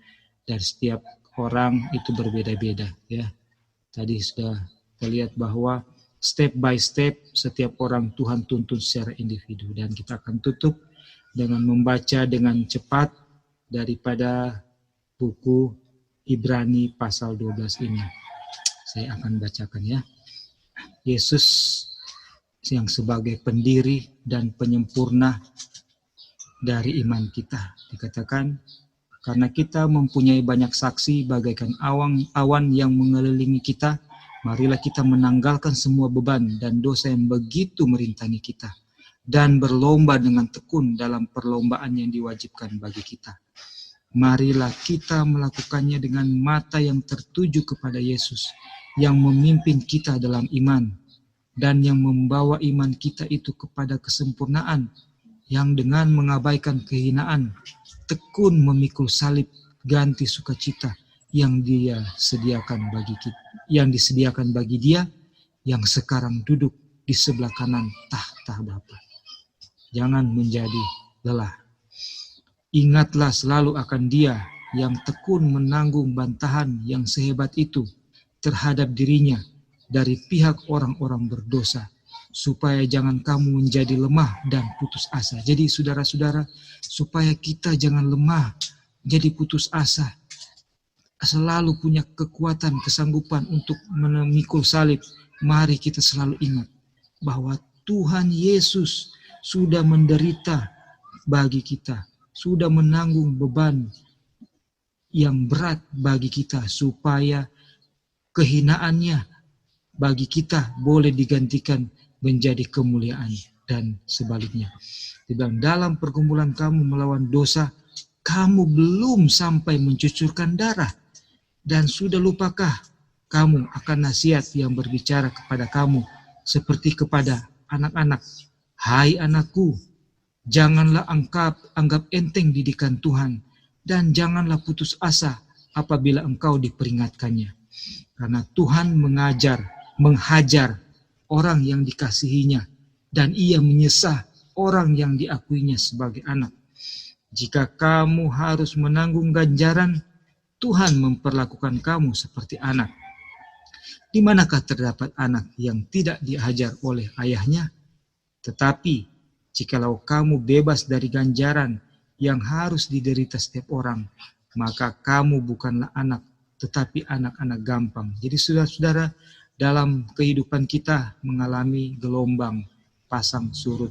dari setiap orang. Itu berbeda-beda ya. Tadi sudah kita lihat bahwa step by step setiap orang Tuhan tuntun secara individu, dan kita akan tutup dengan membaca dengan cepat daripada buku Ibrani pasal 12 ini. Saya akan bacakan ya. Yesus yang sebagai pendiri dan penyempurna dari iman kita. Dikatakan, karena kita mempunyai banyak saksi bagaikan awan yang mengelilingi kita, marilah kita menanggalkan semua beban dan dosa yang begitu merintangi kita, dan berlomba dengan tekun dalam perlombaan yang diwajibkan bagi kita. Marilah kita melakukannya dengan mata yang tertuju kepada Yesus, yang memimpin kita dalam iman, dan yang membawa iman kita itu kepada kesempurnaan, yang dengan mengabaikan kehinaan, tekun memikul salib, ganti sukacita yang disediakan bagi Dia yang sekarang duduk di sebelah kanan tahta Bapa. Jangan menjadi lelah. Ingatlah selalu akan Dia yang tekun menanggung bantahan yang sehebat itu terhadap dirinya dari pihak orang-orang berdosa, supaya jangan kamu menjadi lemah dan putus asa. Jadi saudara-saudara, supaya kita jangan lemah, jadi putus asa, selalu punya kekuatan, kesanggupan untuk memikul salib, mari kita selalu ingat bahwa Tuhan Yesus sudah menderita bagi kita, sudah menanggung beban yang berat bagi kita, supaya kehinaannya bagi kita boleh digantikan menjadi kemuliaan, dan sebaliknya. Dibilang, dalam pergumulan kamu melawan dosa, kamu belum sampai mencucurkan darah, dan sudah lupakah kamu akan nasihat yang berbicara kepada kamu seperti kepada anak-anak? Hai anakku, janganlah anggap enteng didikan Tuhan, dan janganlah putus asa apabila engkau diperingatkannya. Karena Tuhan menghajar orang yang dikasihinya, dan Ia menyesah orang yang diakuinya sebagai anak. Jika kamu harus menanggung ganjaran, Tuhan memperlakukan kamu seperti anak. Di manakah terdapat anak yang tidak diajar oleh ayahnya? Tetapi jikalau kamu bebas dari ganjaran yang harus diderita setiap orang, maka kamu bukanlah anak, tetapi anak-anak gampang. Jadi saudara-saudara, dalam kehidupan kita mengalami gelombang pasang surut.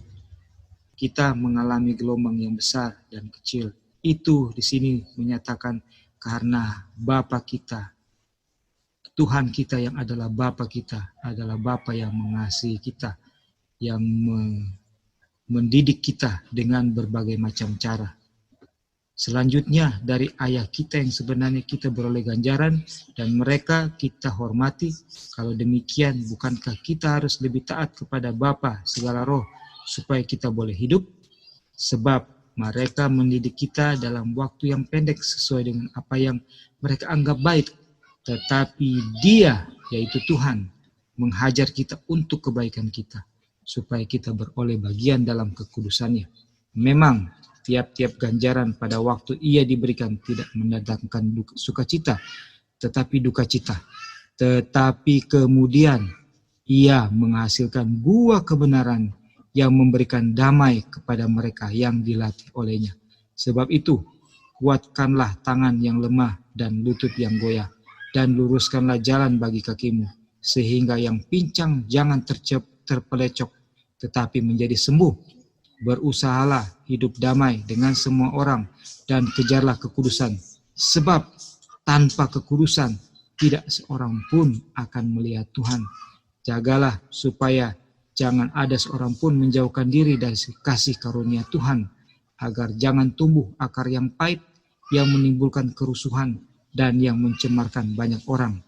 Kita mengalami gelombang yang besar dan kecil. Itu di sini menyatakan karena Bapa kita, Tuhan kita yang adalah Bapa kita, adalah Bapa yang mengasihi kita, yang mendidik kita dengan berbagai macam cara. Selanjutnya dari ayah kita yang sebenarnya kita beroleh ganjaran, dan mereka kita hormati. Kalau demikian, bukankah kita harus lebih taat kepada Bapa segala roh supaya kita boleh hidup? Sebab mereka mendidik kita dalam waktu yang pendek sesuai dengan apa yang mereka anggap baik. Tetapi Dia, yaitu Tuhan, menghajar kita untuk kebaikan kita, supaya kita beroleh bagian dalam kekudusannya. Memang tiap-tiap ganjaran pada waktu ia diberikan tidak mendatangkan sukacita, tetapi duka cita. Tetapi kemudian ia menghasilkan buah kebenaran yang memberikan damai kepada mereka yang dilatih olehnya. Sebab itu, kuatkanlah tangan yang lemah dan lutut yang goyah, dan luruskanlah jalan bagi kakimu, sehingga yang pincang jangan terpelecok, tetapi menjadi sembuh. Berusahalah hidup damai dengan semua orang, dan kejarlah kekudusan, sebab tanpa kekudusan tidak seorang pun akan melihat Tuhan. Jagalah supaya jangan ada seorang pun menjauhkan diri dari kasih karunia Tuhan, agar jangan tumbuh akar yang pahit yang menimbulkan kerusuhan dan yang mencemarkan banyak orang.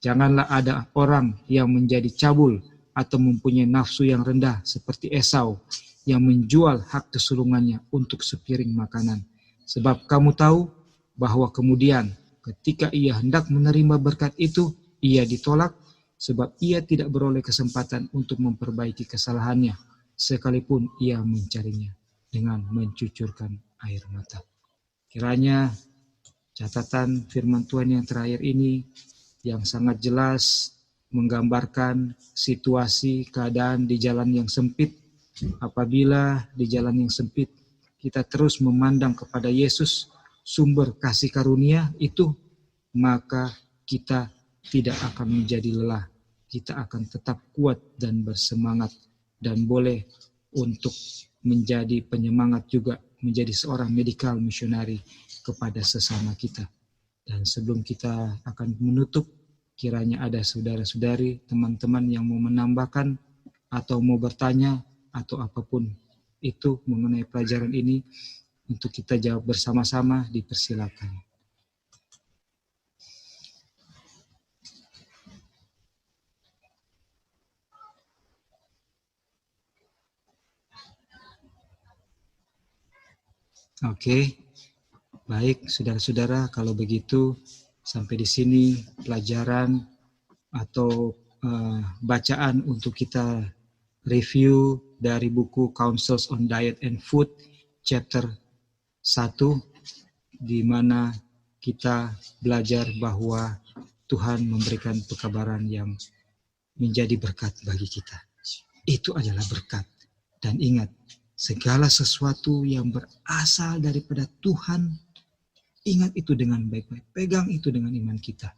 Janganlah ada orang yang menjadi cabul atau mempunyai nafsu yang rendah seperti Esau, yang menjual hak kesulungannya untuk sepiring makanan. Sebab kamu tahu bahwa kemudian ketika ia hendak menerima berkat itu, ia ditolak, sebab ia tidak beroleh kesempatan untuk memperbaiki kesalahannya, sekalipun ia mencarinya dengan mencucurkan air mata. Kiranya catatan firman Tuhan yang terakhir ini yang sangat jelas menggambarkan situasi keadaan di jalan yang sempit. Apabila di jalan yang sempit kita terus memandang kepada Yesus, sumber kasih karunia itu, maka kita tidak akan menjadi lelah. Kita akan tetap kuat dan bersemangat, dan boleh untuk menjadi penyemangat juga menjadi seorang medical missionary kepada sesama kita. Dan sebelum kita akan menutup, kiranya ada saudara-saudari, teman-teman yang mau menambahkan atau mau bertanya atau apapun itu mengenai pelajaran ini untuk kita jawab bersama-sama, dipersilakan. Oke, baik saudara-saudara, kalau begitu sampai di sini pelajaran atau bacaan untuk kita review dari buku Counsels on Diet and Food chapter 1, di mana kita belajar bahwa Tuhan memberikan pekabaran yang menjadi berkat bagi kita. Itu adalah berkat. Dan ingat, segala sesuatu yang berasal daripada Tuhan, ingat itu dengan baik-baik. Pegang itu dengan iman kita.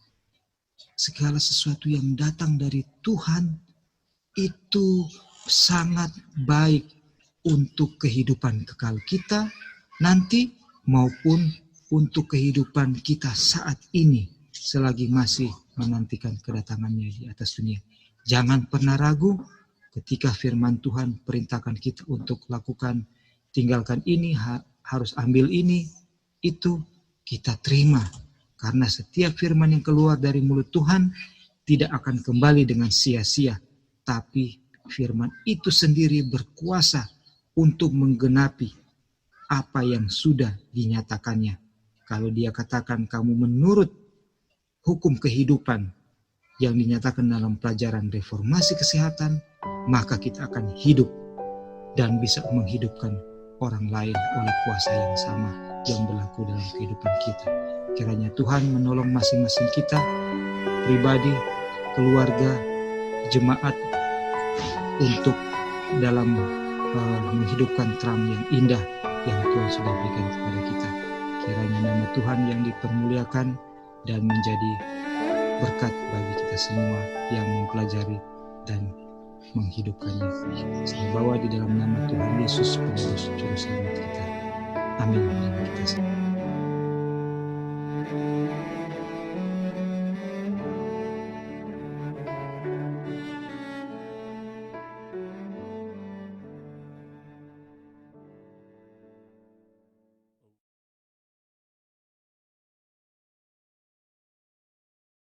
Segala sesuatu yang datang dari Tuhan, itu sangat baik untuk kehidupan kekal kita nanti, maupun untuk kehidupan kita saat ini, selagi masih menantikan kedatangannya di atas dunia. Jangan pernah ragu ketika firman Tuhan perintahkan kita untuk lakukan, tinggalkan ini, harus ambil ini, itu kita terima. Karena setiap firman yang keluar dari mulut Tuhan tidak akan kembali dengan sia-sia. Tapi firman itu sendiri berkuasa untuk menggenapi apa yang sudah dinyatakannya. Kalau dia katakan kamu menurut hukum kehidupan yang dinyatakan dalam pelajaran reformasi kesehatan, maka kita akan hidup dan bisa menghidupkan orang lain oleh kuasa yang sama yang berlaku dalam kehidupan kita. Kiranya Tuhan menolong masing-masing kita, pribadi, keluarga, jemaat, untuk dalam menghidupkan terang yang indah yang Tuhan sudah berikan kepada kita. Kiranya nama Tuhan yang dipermuliakan dan menjadi berkat bagi kita semua yang mempelajari dan menghidupkannya. Saya bawa di dalam nama Tuhan Yesus, penebus juru selamat kita. Amin.